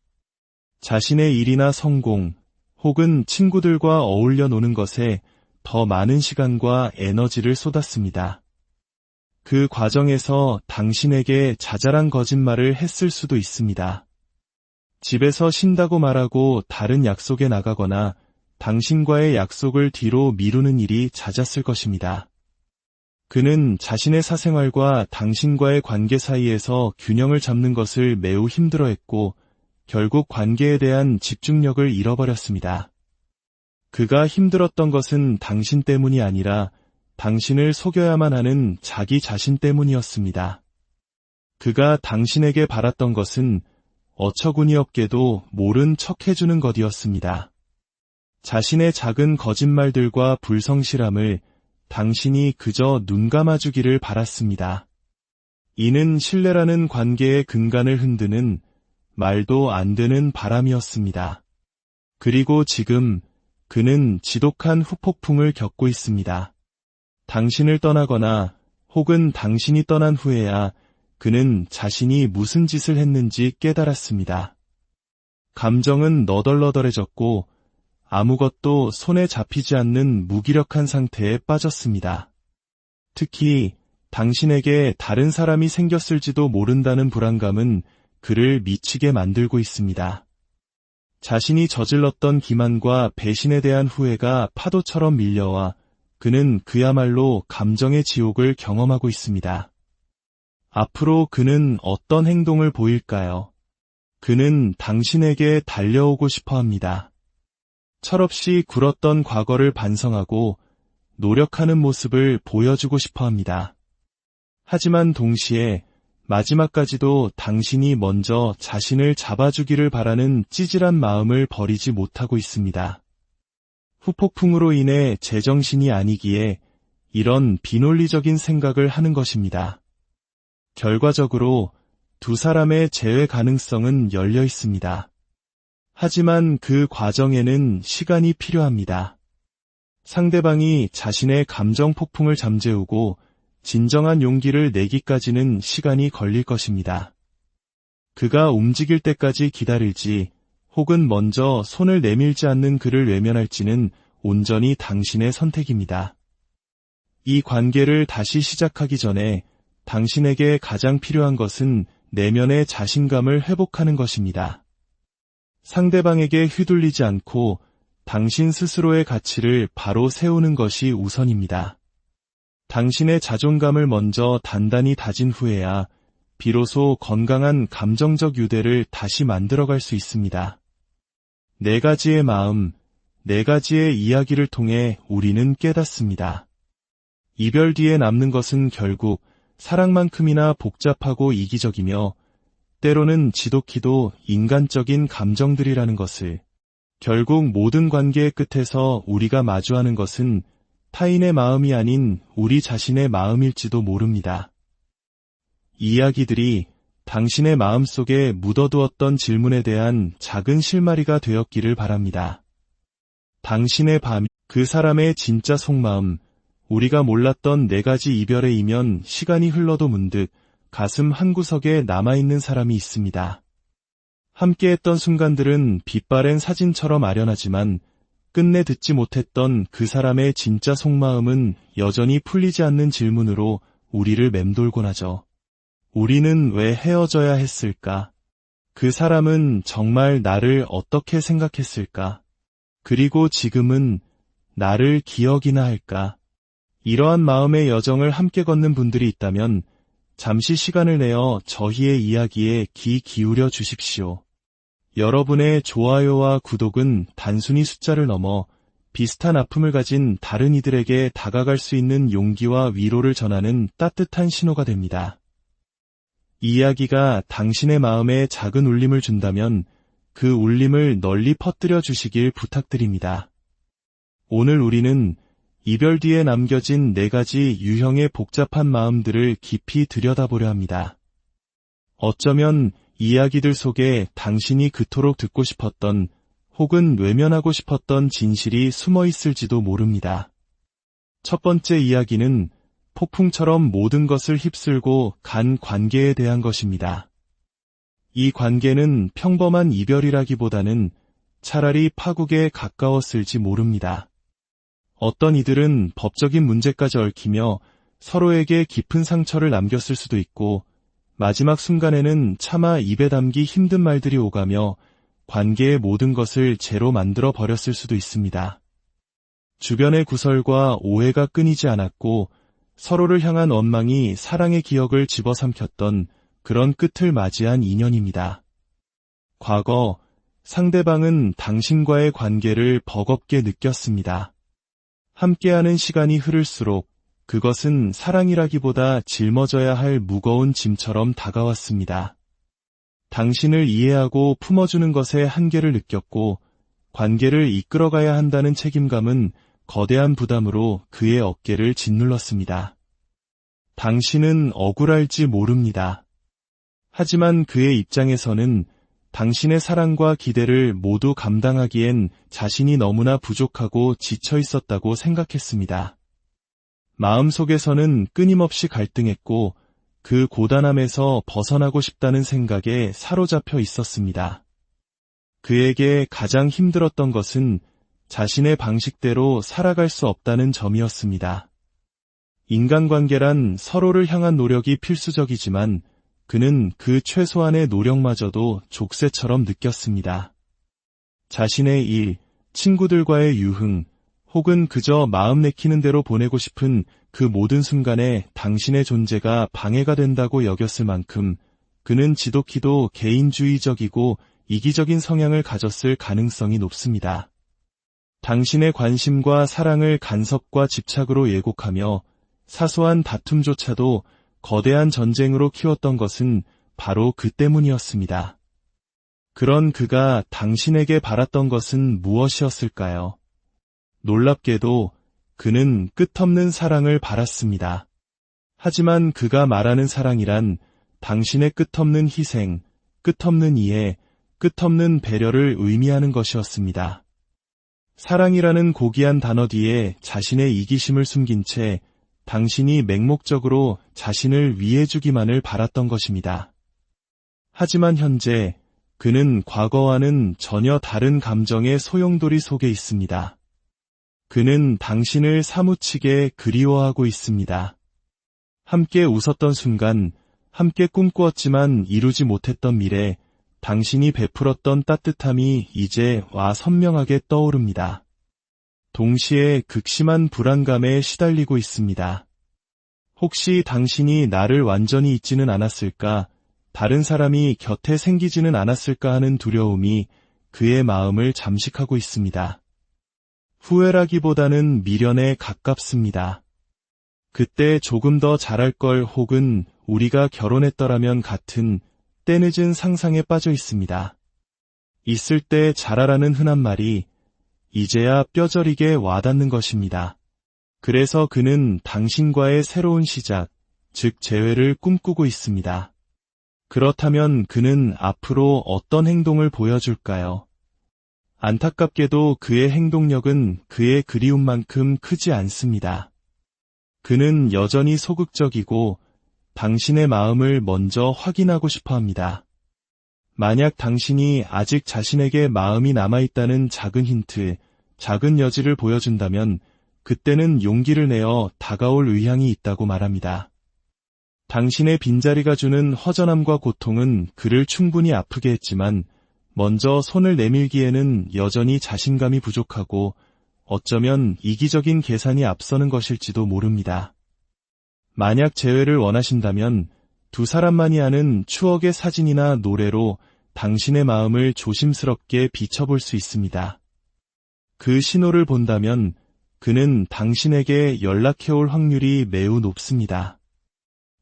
자신의 일이나 성공, 혹은 친구들과 어울려 노는 것에 더 많은 시간과 에너지를 쏟았습니다. 그 과정에서 당신에게 자잘한 거짓말을 했을 수도 있습니다. 집에서 쉰다고 말하고 다른 약속에 나가거나 당신과의 약속을 뒤로 미루는 일이 잦았을 것입니다. 그는 자신의 사생활과 당신과의 관계 사이에서 균형을 잡는 것을 매우 힘들어했고 결국 관계에 대한 집중력을 잃어버렸습니다. 그가 힘들었던 것은 당신 때문이 아니라 당신을 속여야만 하는 자기 자신 때문이었습니다. 그가 당신에게 바랐던 것은 어처구니없게도 모른 척해주는 것이었습니다. 자신의 작은 거짓말들과 불성실함을 당신이 그저 눈 감아주기를 바랐습니다. 이는 신뢰라는 관계의 근간을 흔드는 말도 안 되는 바람이었습니다. 그리고 지금 그는 지독한 후폭풍을 겪고 있습니다. 당신을 떠나거나 혹은 당신이 떠난 후에야 그는 자신이 무슨 짓을 했는지 깨달았습니다. 감정은 너덜너덜해졌고 아무것도 손에 잡히지 않는 무기력한 상태에 빠졌습니다. 특히 당신에게 다른 사람이 생겼을지도 모른다는 불안감은 그를 미치게 만들고 있습니다. 자신이 저질렀던 기만과 배신에 대한 후회가 파도처럼 밀려와 그는 그야말로 감정의 지옥을 경험하고 있습니다. 앞으로 그는 어떤 행동을 보일까요? 그는 당신에게 달려오고 싶어 합니다. 철없이 굴었던 과거를 반성하고 노력하는 모습을 보여주고 싶어 합니다. 하지만 동시에 마지막까지도 당신이 먼저 자신을 잡아주기를 바라는 찌질한 마음을 버리지 못하고 있습니다. 후폭풍으로 인해 제정신이 아니기에 이런 비논리적인 생각을 하는 것입니다. 결과적으로 두 사람의 재회 가능성은 열려 있습니다. 하지만 그 과정에는 시간이 필요합니다. 상대방이 자신의 감정 폭풍을 잠재우고 진정한 용기를 내기까지는 시간이 걸릴 것입니다. 그가 움직일 때까지 기다릴지 혹은 먼저 손을 내밀지 않는 그를 외면할지는 온전히 당신의 선택입니다. 이 관계를 다시 시작하기 전에 당신에게 가장 필요한 것은 내면의 자신감을 회복하는 것입니다. 상대방에게 휘둘리지 않고 당신 스스로의 가치를 바로 세우는 것이 우선입니다. 당신의 자존감을 먼저 단단히 다진 후에야 비로소 건강한 감정적 유대를 다시 만들어갈 수 있습니다. 네 가지의 마음, 네 가지의 이야기를 통해 우리는 깨닫습니다. 이별 뒤에 남는 것은 결국 사랑만큼이나 복잡하고 이기적이며 때로는 지독히도 인간적인 감정들이라는 것을, 결국 모든 관계의 끝에서 우리가 마주하는 것은 타인의 마음이 아닌 우리 자신의 마음일지도 모릅니다. 이 이야기들이 당신의 마음속에 묻어두었던 질문에 대한 작은 실마리가 되었기를 바랍니다. 당신의 밤, 그 사람의 진짜 속마음, 우리가 몰랐던 네 가지 이별의 이면 시간이 흘러도 문득 가슴 한구석에 남아있는 사람이 있습니다. 함께했던 순간들은 빛바랜 사진처럼 아련하지만 끝내 듣지 못했던 그 사람의 진짜 속마음은 여전히 풀리지 않는 질문으로 우리를 맴돌곤 하죠. 우리는 왜 헤어져야 했을까? 그 사람은 정말 나를 어떻게 생각했을까? 그리고 지금은 나를 기억이나 할까? 이러한 마음의 여정을 함께 걷는 분들이 있다면 잠시 시간을 내어 저희의 이야기에 귀 기울여 주십시오. 여러분의 좋아요와 구독은 단순히 숫자를 넘어 비슷한 아픔을 가진 다른 이들에게 다가갈 수 있는 용기와 위로를 전하는 따뜻한 신호가 됩니다. 이 이야기가 당신의 마음에 작은 울림을 준다면 그 울림을 널리 퍼뜨려 주시길 부탁드립니다. 오늘 우리는 이별 뒤에 남겨진 네 가지 유형의 복잡한 마음들을 깊이 들여다보려 합니다. 어쩌면 이야기들 속에 당신이 그토록 듣고 싶었던 혹은 외면하고 싶었던 진실이 숨어 있을지도 모릅니다. 첫 번째 이야기는 폭풍처럼 모든 것을 휩쓸고 간 관계에 대한 것입니다. 이 관계는 평범한 이별이라기보다는 차라리 파국에 가까웠을지 모릅니다. 어떤 이들은 법적인 문제까지 얽히며 서로에게 깊은 상처를 남겼을 수도 있고 마지막 순간에는 차마 입에 담기 힘든 말들이 오가며 관계의 모든 것을 제로 만들어 버렸을 수도 있습니다. 주변의 구설과 오해가 끊이지 않았고 서로를 향한 원망이 사랑의 기억을 집어삼켰던 그런 끝을 맞이한 인연입니다. 과거 상대방은 당신과의 관계를 버겁게 느꼈습니다. 함께하는 시간이 흐를수록 그것은 사랑이라기보다 짊어져야 할 무거운 짐처럼 다가왔습니다. 당신을 이해하고 품어주는 것에 한계를 느꼈고 관계를 이끌어가야 한다는 책임감은 거대한 부담으로 그의 어깨를 짓눌렀습니다. 당신은 억울할지 모릅니다. 하지만 그의 입장에서는 당신의 사랑과 기대를 모두 감당하기엔 자신이 너무나 부족하고 지쳐 있었다고 생각했습니다. 마음속에서는 끊임없이 갈등했고 그 고단함에서 벗어나고 싶다는 생각에 사로잡혀 있었습니다. 그에게 가장 힘들었던 것은 자신의 방식대로 살아갈 수 없다는 점이었습니다. 인간관계란 서로를 향한 노력이 필수적이지만 그는 그 최소한의 노력마저도 족쇄처럼 느꼈습니다. 자신의 일, 친구들과의 유흥, 혹은 그저 마음 내키는 대로 보내고 싶은 그 모든 순간에 당신의 존재가 방해가 된다고 여겼을 만큼 그는 지독히도 개인주의적이고 이기적인 성향을 가졌을 가능성이 높습니다. 당신의 관심과 사랑을 간섭과 집착으로 예곡하며 사소한 다툼조차도 거대한 전쟁으로 키웠던 것은 바로 그 때문이었습니다. 그런 그가 당신에게 바랐던 것은 무엇이었을까요? 놀랍게도 그는 끝없는 사랑을 바랐습니다. 하지만 그가 말하는 사랑이란 당신의 끝없는 희생, 끝없는 이해, 끝없는 배려를 의미하는 것이었습니다. 사랑이라는 고귀한 단어 뒤에 자신의 이기심을 숨긴 채 당신이 맹목적으로 자신을 위해주기만을 바랐던 것입니다. 하지만 현재 그는 과거와는 전혀 다른 감정의 소용돌이 속에 있습니다. 그는 당신을 사무치게 그리워하고 있습니다. 함께 웃었던 순간, 함께 꿈꾸었지만 이루지 못했던 미래, 당신이 베풀었던 따뜻함이 이제 와 선명하게 떠오릅니다. 동시에 극심한 불안감에 시달리고 있습니다. 혹시 당신이 나를 완전히 잊지는 않았을까, 다른 사람이 곁에 생기지는 않았을까 하는 두려움이 그의 마음을 잠식하고 있습니다. 후회라기보다는 미련에 가깝습니다. 그때 조금 더 잘할 걸 혹은 우리가 결혼했더라면 같은 때늦은 상상에 빠져 있습니다. 있을 때 잘하라는 흔한 말이 이제야 뼈저리게 와닿는 것입니다. 그래서 그는 당신과의 새로운 시작, 즉 재회를 꿈꾸고 있습니다. 그렇다면 그는 앞으로 어떤 행동을 보여줄까요? 안타깝게도 그의 행동력은 그의 그리움만큼 크지 않습니다. 그는 여전히 소극적이고 당신의 마음을 먼저 확인하고 싶어 합니다. 만약 당신이 아직 자신에게 마음이 남아있다는 작은 힌트, 작은 여지를 보여준다면 그때는 용기를 내어 다가올 의향이 있다고 말합니다. 당신의 빈자리가 주는 허전함과 고통은 그를 충분히 아프게 했지만 먼저 손을 내밀기에는 여전히 자신감이 부족하고 어쩌면 이기적인 계산이 앞서는 것일지도 모릅니다. 만약 재회를 원하신다면 두 사람만이 아는 추억의 사진이나 노래로 당신의 마음을 조심스럽게 비춰볼 수 있습니다. 그 신호를 본다면 그는 당신에게 연락해올 확률이 매우 높습니다.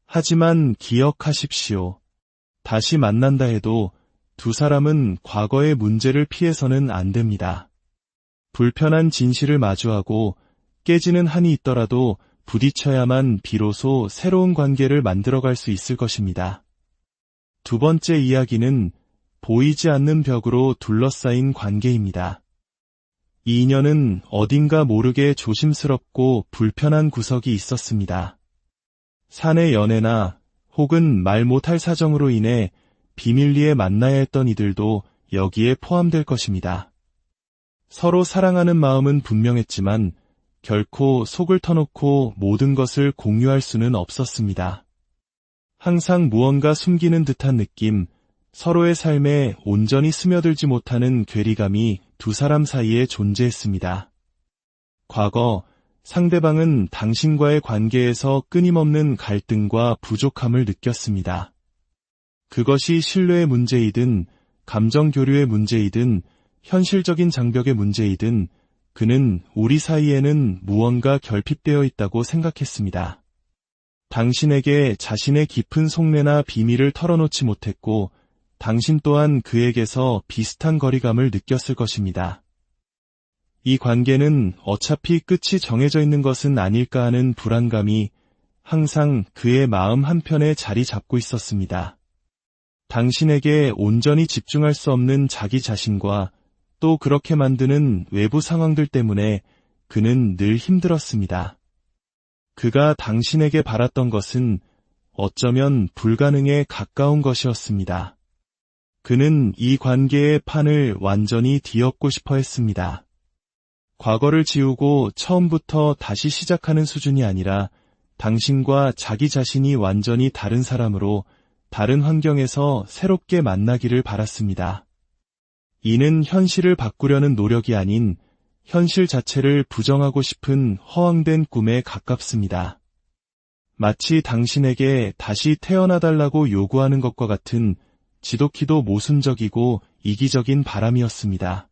하지만 기억하십시오. 다시 만난다 해도 두 사람은 과거의 문제를 피해서는 안 됩니다. 불편한 진실을 마주하고 깨지는 한이 있더라도 부딪혀야만 비로소 새로운 관계를 만들어갈 수 있을 것입니다. 두 번째 이야기는 보이지 않는 벽으로 둘러싸인 관계입니다. 이 인연은 어딘가 모르게 조심스럽고 불편한 구석이 있었습니다. 사내 연애나 혹은 말 못할 사정으로 인해 비밀리에 만나야 했던 이들도 여기에 포함될 것입니다. 서로 사랑하는 마음은 분명했지만 결코 속을 터놓고 모든 것을 공유할 수는 없었습니다. 항상 무언가 숨기는 듯한 느낌, 서로의 삶에 온전히 스며들지 못하는 괴리감이 두 사람 사이에 존재했습니다. 과거, 상대방은 당신과의 관계에서 끊임없는 갈등과 부족함을 느꼈습니다. 그것이 신뢰의 문제이든, 감정 교류의 문제이든, 현실적인 장벽의 문제이든, 그는 우리 사이에는 무언가 결핍되어 있다고 생각했습니다. 당신에게 자신의 깊은 속내나 비밀을 털어놓지 못했고, 당신 또한 그에게서 비슷한 거리감을 느꼈을 것입니다. 이 관계는 어차피 끝이 정해져 있는 것은 아닐까 하는 불안감이 항상 그의 마음 한편에 자리 잡고 있었습니다. 당신에게 온전히 집중할 수 없는 자기 자신과 또 그렇게 만드는 외부 상황들 때문에 그는 늘 힘들었습니다. 그가 당신에게 바랐던 것은 어쩌면 불가능에 가까운 것이었습니다. 그는 이 관계의 판을 완전히 뒤엎고 싶어 했습니다. 과거를 지우고 처음부터 다시 시작하는 수준이 아니라 당신과 자기 자신이 완전히 다른 사람으로 다른 환경에서 새롭게 만나기를 바랐습니다. 이는 현실을 바꾸려는 노력이 아닌 현실 자체를 부정하고 싶은 허황된 꿈에 가깝습니다. 마치 당신에게 다시 태어나달라고 요구하는 것과 같은 지독히도 모순적이고 이기적인 바람이었습니다.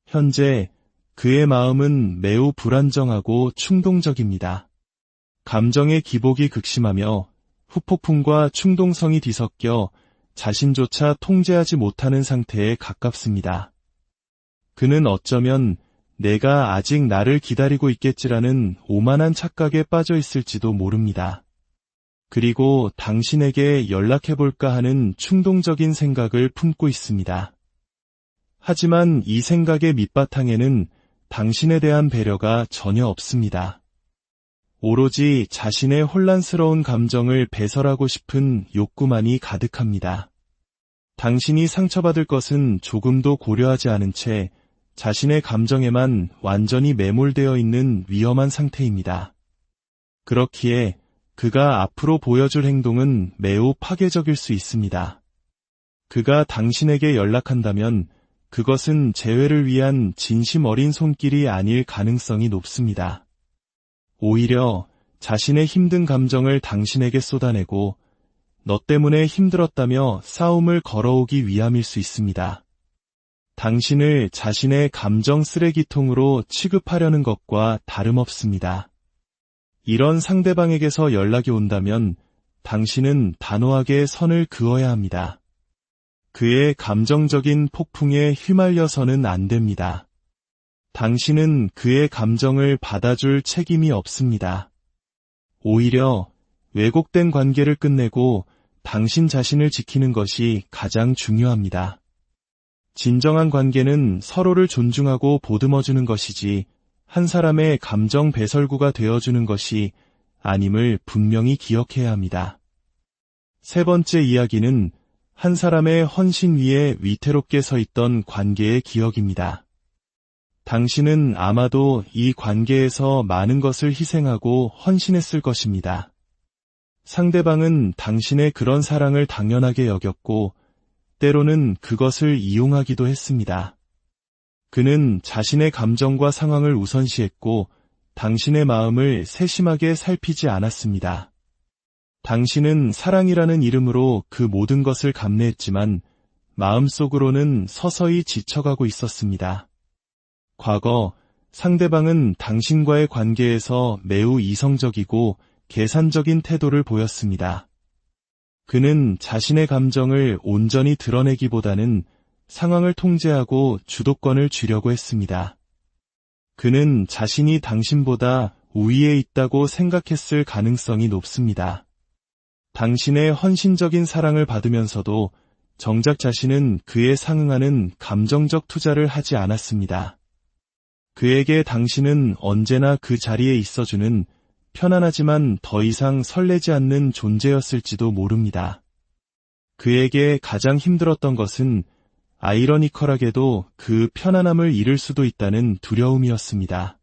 현재 그의 마음은 매우 불안정하고 충동적입니다. 감정의 기복이 극심하며 후폭풍과 충동성이 뒤섞여 자신조차 통제하지 못하는 상태에 가깝습니다. 그는 어쩌면 내가 아직 나를 기다리고 있겠지라는 오만한 착각에 빠져 있을지도 모릅니다. 그리고 당신에게 연락해볼까 하는 충동적인 생각을 품고 있습니다. 하지만 이 생각의 밑바탕에는 당신에 대한 배려가 전혀 없습니다. 오로지 자신의 혼란스러운 감정을 배설하고 싶은 욕구만이 가득합니다. 당신이 상처받을 것은 조금도 고려하지 않은 채 자신의 감정에만 완전히 매몰되어 있는 위험한 상태입니다. 그렇기에 그가 앞으로 보여줄 행동은 매우 파괴적일 수 있습니다. 그가 당신에게 연락한다면 그것은 재회를 위한 진심 어린 손길이 아닐 가능성이 높습니다. 오히려 자신의 힘든 감정을 당신에게 쏟아내고 너 때문에 힘들었다며 싸움을 걸어오기 위함일 수 있습니다. 당신을 자신의 감정 쓰레기통으로 취급하려는 것과 다름없습니다. 이런 상대방에게서 연락이 온다면 당신은 단호하게 선을 그어야 합니다. 그의 감정적인 폭풍에 휘말려서는 안 됩니다. 당신은 그의 감정을 받아줄 책임이 없습니다. 오히려 왜곡된 관계를 끝내고 당신 자신을 지키는 것이 가장 중요합니다. 진정한 관계는 서로를 존중하고 보듬어주는 것이지 한 사람의 감정 배설구가 되어주는 것이 아님을 분명히 기억해야 합니다. 세 번째 이야기는 한 사람의 헌신 위에 위태롭게 서 있던 관계의 기억입니다. 당신은 아마도 이 관계에서 많은 것을 희생하고 헌신했을 것입니다. 상대방은 당신의 그런 사랑을 당연하게 여겼고 때로는 그것을 이용하기도 했습니다. 그는 자신의 감정과 상황을 우선시했고 당신의 마음을 세심하게 살피지 않았습니다. 당신은 사랑이라는 이름으로 그 모든 것을 감내했지만 마음속으로는 서서히 지쳐가고 있었습니다. 과거 상대방은 당신과의 관계에서 매우 이성적이고 계산적인 태도를 보였습니다. 그는 자신의 감정을 온전히 드러내기보다는 상황을 통제하고 주도권을 쥐려고 했습니다. 그는 자신이 당신보다 우위에 있다고 생각했을 가능성이 높습니다. 당신의 헌신적인 사랑을 받으면서도 정작 자신은 그에 상응하는 감정적 투자를 하지 않았습니다. 그에게 당신은 언제나 그 자리에 있어주는 편안하지만 더 이상 설레지 않는 존재였을지도 모릅니다. 그에게 가장 힘들었던 것은 아이러니컬하게도 그 편안함을 잃을 수도 있다는 두려움이었습니다.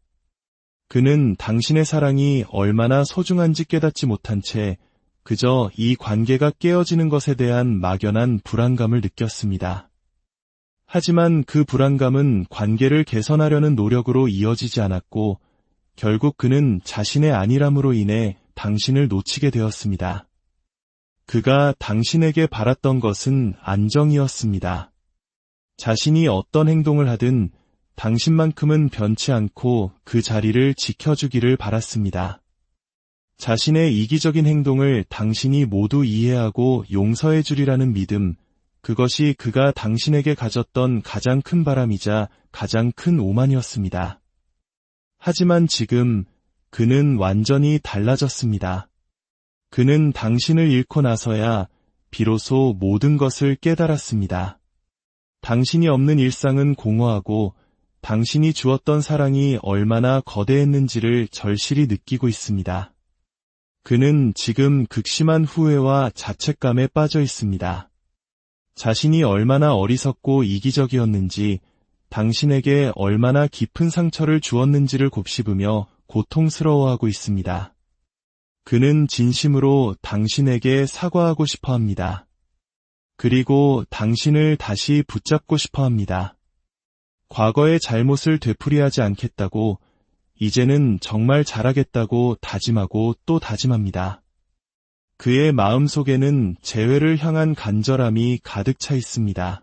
그는 당신의 사랑이 얼마나 소중한지 깨닫지 못한 채 그저 이 관계가 깨어지는 것에 대한 막연한 불안감을 느꼈습니다. 하지만 그 불안감은 관계를 개선하려는 노력으로 이어지지 않았고 결국 그는 자신의 안일함으로 인해 당신을 놓치게 되었습니다. 그가 당신에게 바랐던 것은 안정이었습니다. 자신이 어떤 행동을 하든 당신만큼은 변치 않고 그 자리를 지켜주기를 바랐습니다. 자신의 이기적인 행동을 당신이 모두 이해하고 용서해 주리라는 믿음, 그것이 그가 당신에게 가졌던 가장 큰 바람이자 가장 큰 오만이었습니다. 하지만 지금 그는 완전히 달라졌습니다. 그는 당신을 잃고 나서야 비로소 모든 것을 깨달았습니다. 당신이 없는 일상은 공허하고 당신이 주었던 사랑이 얼마나 거대했는지를 절실히 느끼고 있습니다. 그는 지금 극심한 후회와 자책감에 빠져 있습니다. 자신이 얼마나 어리석고 이기적이었는지, 당신에게 얼마나 깊은 상처를 주었는지를 곱씹으며 고통스러워하고 있습니다. 그는 진심으로 당신에게 사과하고 싶어 합니다. 그리고 당신을 다시 붙잡고 싶어 합니다. 과거의 잘못을 되풀이하지 않겠다고, 이제는 정말 잘하겠다고 다짐하고 또 다짐합니다. 그의 마음속에는 재회를 향한 간절함이 가득 차 있습니다.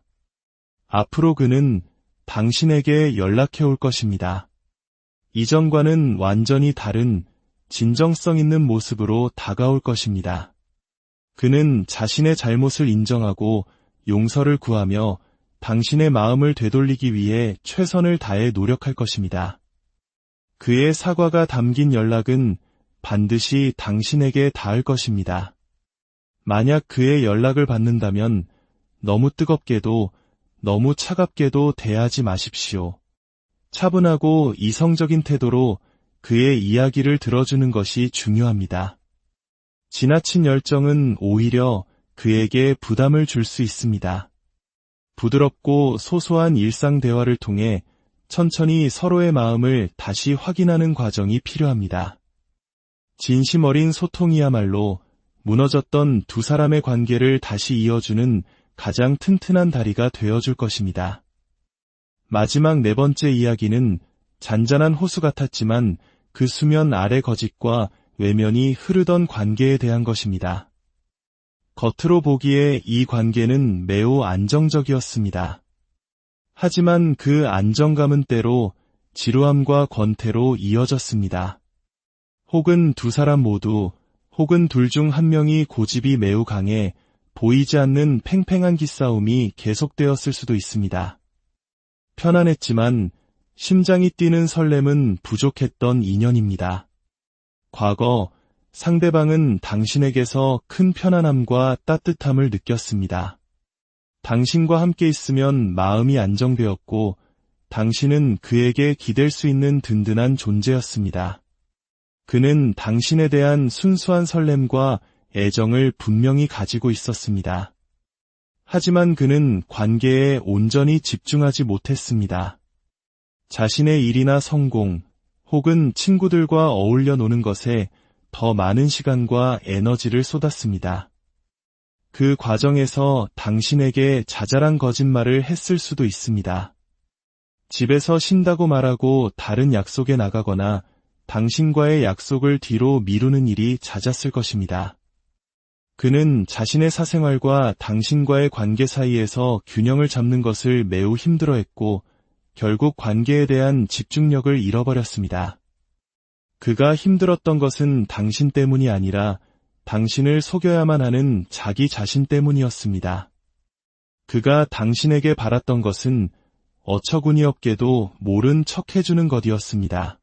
앞으로 그는 당신에게 연락해 올 것입니다. 이전과는 완전히 다른 진정성 있는 모습으로 다가올 것입니다. 그는 자신의 잘못을 인정하고 용서를 구하며 당신의 마음을 되돌리기 위해 최선을 다해 노력할 것입니다. 그의 사과가 담긴 연락은 반드시 당신에게 닿을 것입니다. 만약 그의 연락을 받는다면 너무 뜨겁게도 너무 차갑게도 대하지 마십시오. 차분하고 이성적인 태도로 그의 이야기를 들어주는 것이 중요합니다. 지나친 열정은 오히려 그에게 부담을 줄 수 있습니다. 부드럽고 소소한 일상 대화를 통해 천천히 서로의 마음을 다시 확인하는 과정이 필요합니다. 진심 어린 소통이야말로 무너졌던 두 사람의 관계를 다시 이어주는 가장 튼튼한 다리가 되어줄 것입니다. 마지막 네 번째 이야기는 잔잔한 호수 같았지만 그 수면 아래 거짓과 외면이 흐르던 관계에 대한 것입니다. 겉으로 보기에 이 관계는 매우 안정적이었습니다. 하지만 그 안정감은 때로 지루함과 권태로 이어졌습니다. 혹은 두 사람 모두, 혹은 둘 중 한 명이 고집이 매우 강해 보이지 않는 팽팽한 기싸움이 계속되었을 수도 있습니다. 편안했지만 심장이 뛰는 설렘은 부족했던 인연입니다. 과거, 상대방은 당신에게서 큰 편안함과 따뜻함을 느꼈습니다. 당신과 함께 있으면 마음이 안정되었고, 당신은 그에게 기댈 수 있는 든든한 존재였습니다. 그는 당신에 대한 순수한 설렘과 애정을 분명히 가지고 있었습니다. 하지만 그는 관계에 온전히 집중하지 못했습니다. 자신의 일이나 성공, 혹은 친구들과 어울려 노는 것에 더 많은 시간과 에너지를 쏟았습니다. 그 과정에서 당신에게 자잘한 거짓말을 했을 수도 있습니다. 집에서 쉰다고 말하고 다른 약속에 나가거나 당신과의 약속을 뒤로 미루는 일이 잦았을 것입니다. 그는 자신의 사생활과 당신과의 관계 사이에서 균형을 잡는 것을 매우 힘들어했고 결국 관계에 대한 집중력을 잃어버렸습니다. 그가 힘들었던 것은 당신 때문이 아니라 당신을 속여야만 하는 자기 자신 때문이었습니다. 그가 당신에게 바랐던 것은 어처구니없게도 모른 척 해주는 것이었습니다.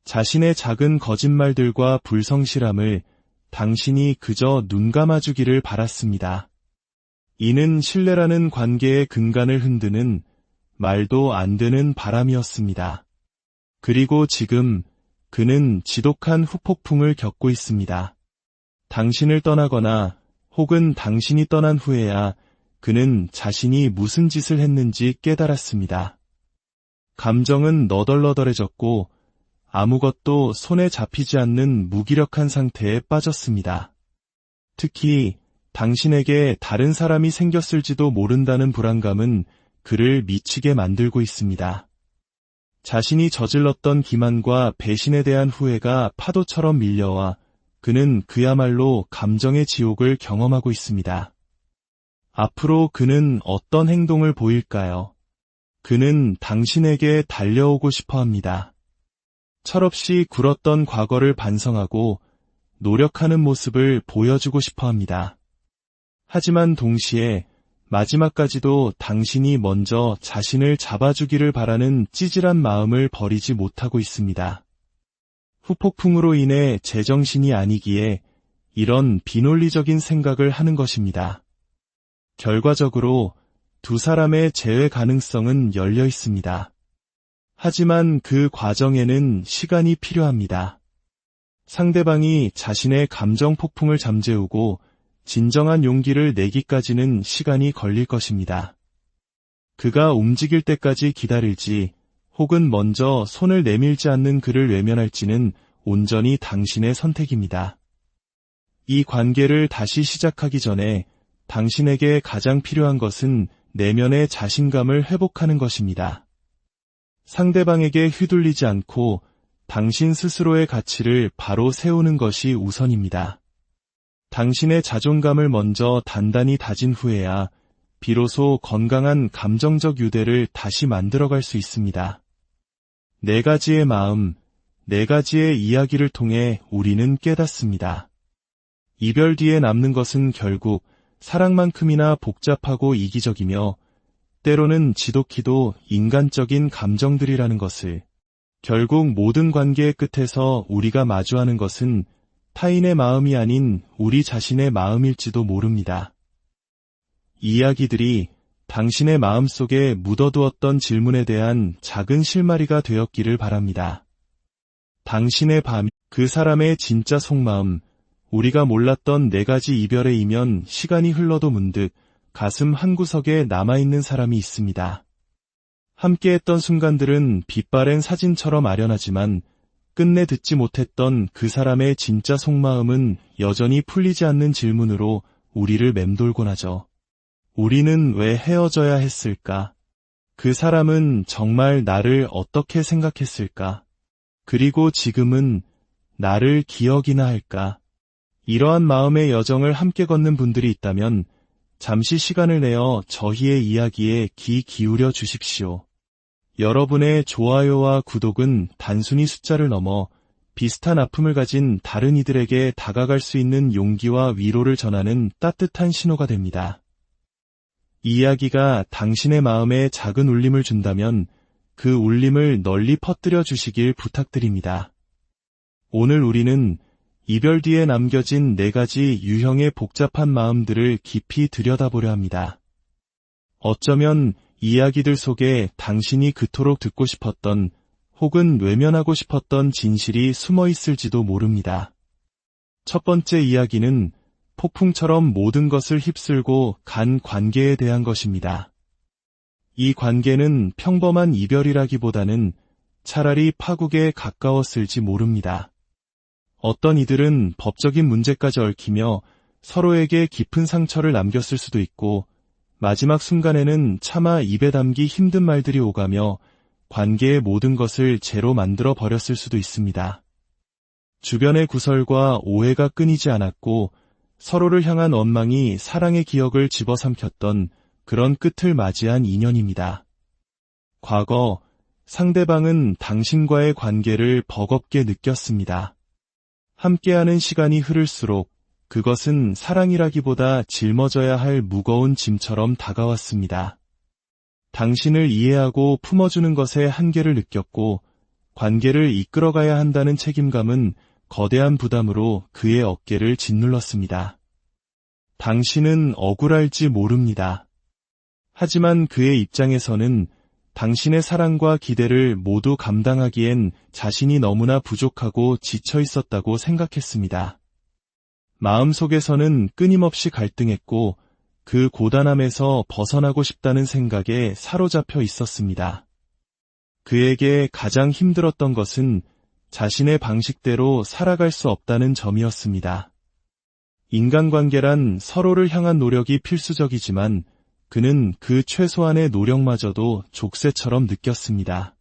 자신의 작은 거짓말들과 불성실함을 당신이 그저 눈 감아주기를 바랐습니다. 이는 신뢰라는 관계의 근간을 흔드는 말도 안 되는 바람이었습니다. 그리고 지금 그는 지독한 후폭풍을 겪고 있습니다. 당신을 떠나거나 혹은 당신이 떠난 후에야 그는 자신이 무슨 짓을 했는지 깨달았습니다. 감정은 너덜너덜해졌고 아무것도 손에 잡히지 않는 무기력한 상태에 빠졌습니다. 특히 당신에게 다른 사람이 생겼을지도 모른다는 불안감은 그를 미치게 만들고 있습니다. 자신이 저질렀던 기만과 배신에 대한 후회가 파도처럼 밀려와 그는 그야말로 감정의 지옥을 경험하고 있습니다. 앞으로 그는 어떤 행동을 보일까요? 그는 당신에게 달려오고 싶어 합니다. 철없이 굴었던 과거를 반성하고 노력하는 모습을 보여주고 싶어 합니다. 하지만 동시에 마지막까지도 당신이 먼저 자신을 잡아주기를 바라는 찌질한 마음을 버리지 못하고 있습니다. 후폭풍으로 인해 제정신이 아니기에 이런 비논리적인 생각을 하는 것입니다. 결과적으로 두 사람의 재회 가능성은 열려 있습니다. 하지만 그 과정에는 시간이 필요합니다. 상대방이 자신의 감정 폭풍을 잠재우고 진정한 용기를 내기까지는 시간이 걸릴 것입니다. 그가 움직일 때까지 기다릴지 혹은 먼저 손을 내밀지 않는 그를 외면할지는 온전히 당신의 선택입니다. 이 관계를 다시 시작하기 전에 당신에게 가장 필요한 것은 내면의 자신감을 회복하는 것입니다. 상대방에게 휘둘리지 않고 당신 스스로의 가치를 바로 세우는 것이 우선입니다. 당신의 자존감을 먼저 단단히 다진 후에야 비로소 건강한 감정적 유대를 다시 만들어갈 수 있습니다. 네 가지의 마음, 네 가지의 이야기를 통해 우리는 깨닫습니다. 이별 뒤에 남는 것은 결국 사랑만큼이나 복잡하고 이기적이며 때로는 지독히도 인간적인 감정들이라는 것을, 결국 모든 관계의 끝에서 우리가 마주하는 것은 타인의 마음이 아닌 우리 자신의 마음일지도 모릅니다. 이 이야기들이 당신의 마음속에 묻어두었던 질문에 대한 작은 실마리가 되었기를 바랍니다. 당신의 밤, 그 사람의 진짜 속마음, 우리가 몰랐던 네 가지 이별의 이면 시간이 흘러도 문득 가슴 한구석에 남아있는 사람이 있습니다. 함께했던 순간들은 빛바랜 사진처럼 아련하지만 끝내 듣지 못했던 그 사람의 진짜 속마음은 여전히 풀리지 않는 질문으로 우리를 맴돌곤 하죠. 우리는 왜 헤어져야 했을까? 그 사람은 정말 나를 어떻게 생각했을까? 그리고 지금은 나를 기억이나 할까? 이러한 마음의 여정을 함께 걷는 분들이 있다면 잠시 시간을 내어 저희의 이야기에 귀 기울여 주십시오. 여러분의 좋아요와 구독은 단순히 숫자를 넘어 비슷한 아픔을 가진 다른 이들에게 다가갈 수 있는 용기와 위로를 전하는 따뜻한 신호가 됩니다. 이 이야기가 당신의 마음에 작은 울림을 준다면 그 울림을 널리 퍼뜨려 주시길 부탁드립니다. 오늘 우리는 이별 뒤에 남겨진 네 가지 유형의 복잡한 마음들을 깊이 들여다보려 합니다. 어쩌면 이야기들 속에 당신이 그토록 듣고 싶었던 혹은 외면하고 싶었던 진실이 숨어 있을지도 모릅니다. 첫 번째 이야기는 폭풍처럼 모든 것을 휩쓸고 간 관계에 대한 것입니다. 이 관계는 평범한 이별이라기보다는 차라리 파국에 가까웠을지 모릅니다. 어떤 이들은 법적인 문제까지 얽히며 서로에게 깊은 상처를 남겼을 수도 있고 마지막 순간에는 차마 입에 담기 힘든 말들이 오가며 관계의 모든 것을 제로 만들어 버렸을 수도 있습니다. 주변의 구설과 오해가 끊이지 않았고 서로를 향한 원망이 사랑의 기억을 집어삼켰던 그런 끝을 맞이한 인연입니다. 과거 상대방은 당신과의 관계를 버겁게 느꼈습니다. 함께하는 시간이 흐를수록 그것은 사랑이라기보다 짊어져야 할 무거운 짐처럼 다가왔습니다. 당신을 이해하고 품어주는 것에 한계를 느꼈고 관계를 이끌어가야 한다는 책임감은 거대한 부담으로 그의 어깨를 짓눌렀습니다. 당신은 억울할지 모릅니다. 하지만 그의 입장에서는 당신의 사랑과 기대를 모두 감당하기엔 자신이 너무나 부족하고 지쳐 있었다고 생각했습니다. 마음속에서는 끊임없이 갈등했고 그 고단함에서 벗어나고 싶다는 생각에 사로잡혀 있었습니다. 그에게 가장 힘들었던 것은 자신의 방식대로 살아갈 수 없다는 점이었습니다. 인간관계란 서로를 향한 노력이 필수적이지만 그는 그 최소한의 노력마저도 족쇄처럼 느꼈습니다.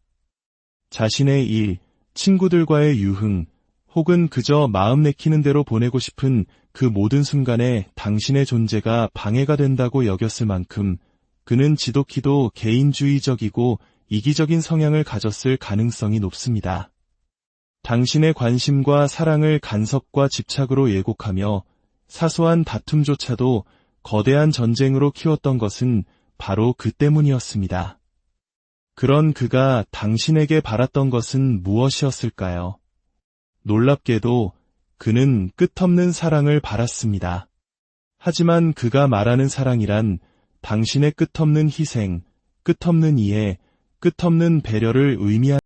자신의 일, 친구들과의 유흥, 혹은 그저 마음 내키는 대로 보내고 싶은 그 모든 순간에 당신의 존재가 방해가 된다고 여겼을 만큼 그는 지독히도 개인주의적이고 이기적인 성향을 가졌을 가능성이 높습니다. 당신의 관심과 사랑을 간섭과 집착으로 예곡하며 사소한 다툼조차도 거대한 전쟁으로 키웠던 것은 바로 그 때문이었습니다. 그런 그가 당신에게 바랐던 것은 무엇이었을까요? 놀랍게도 그는 끝없는 사랑을 바랐습니다. 하지만 그가 말하는 사랑이란 당신의 끝없는 희생, 끝없는 이해, 끝없는 배려를 의미하는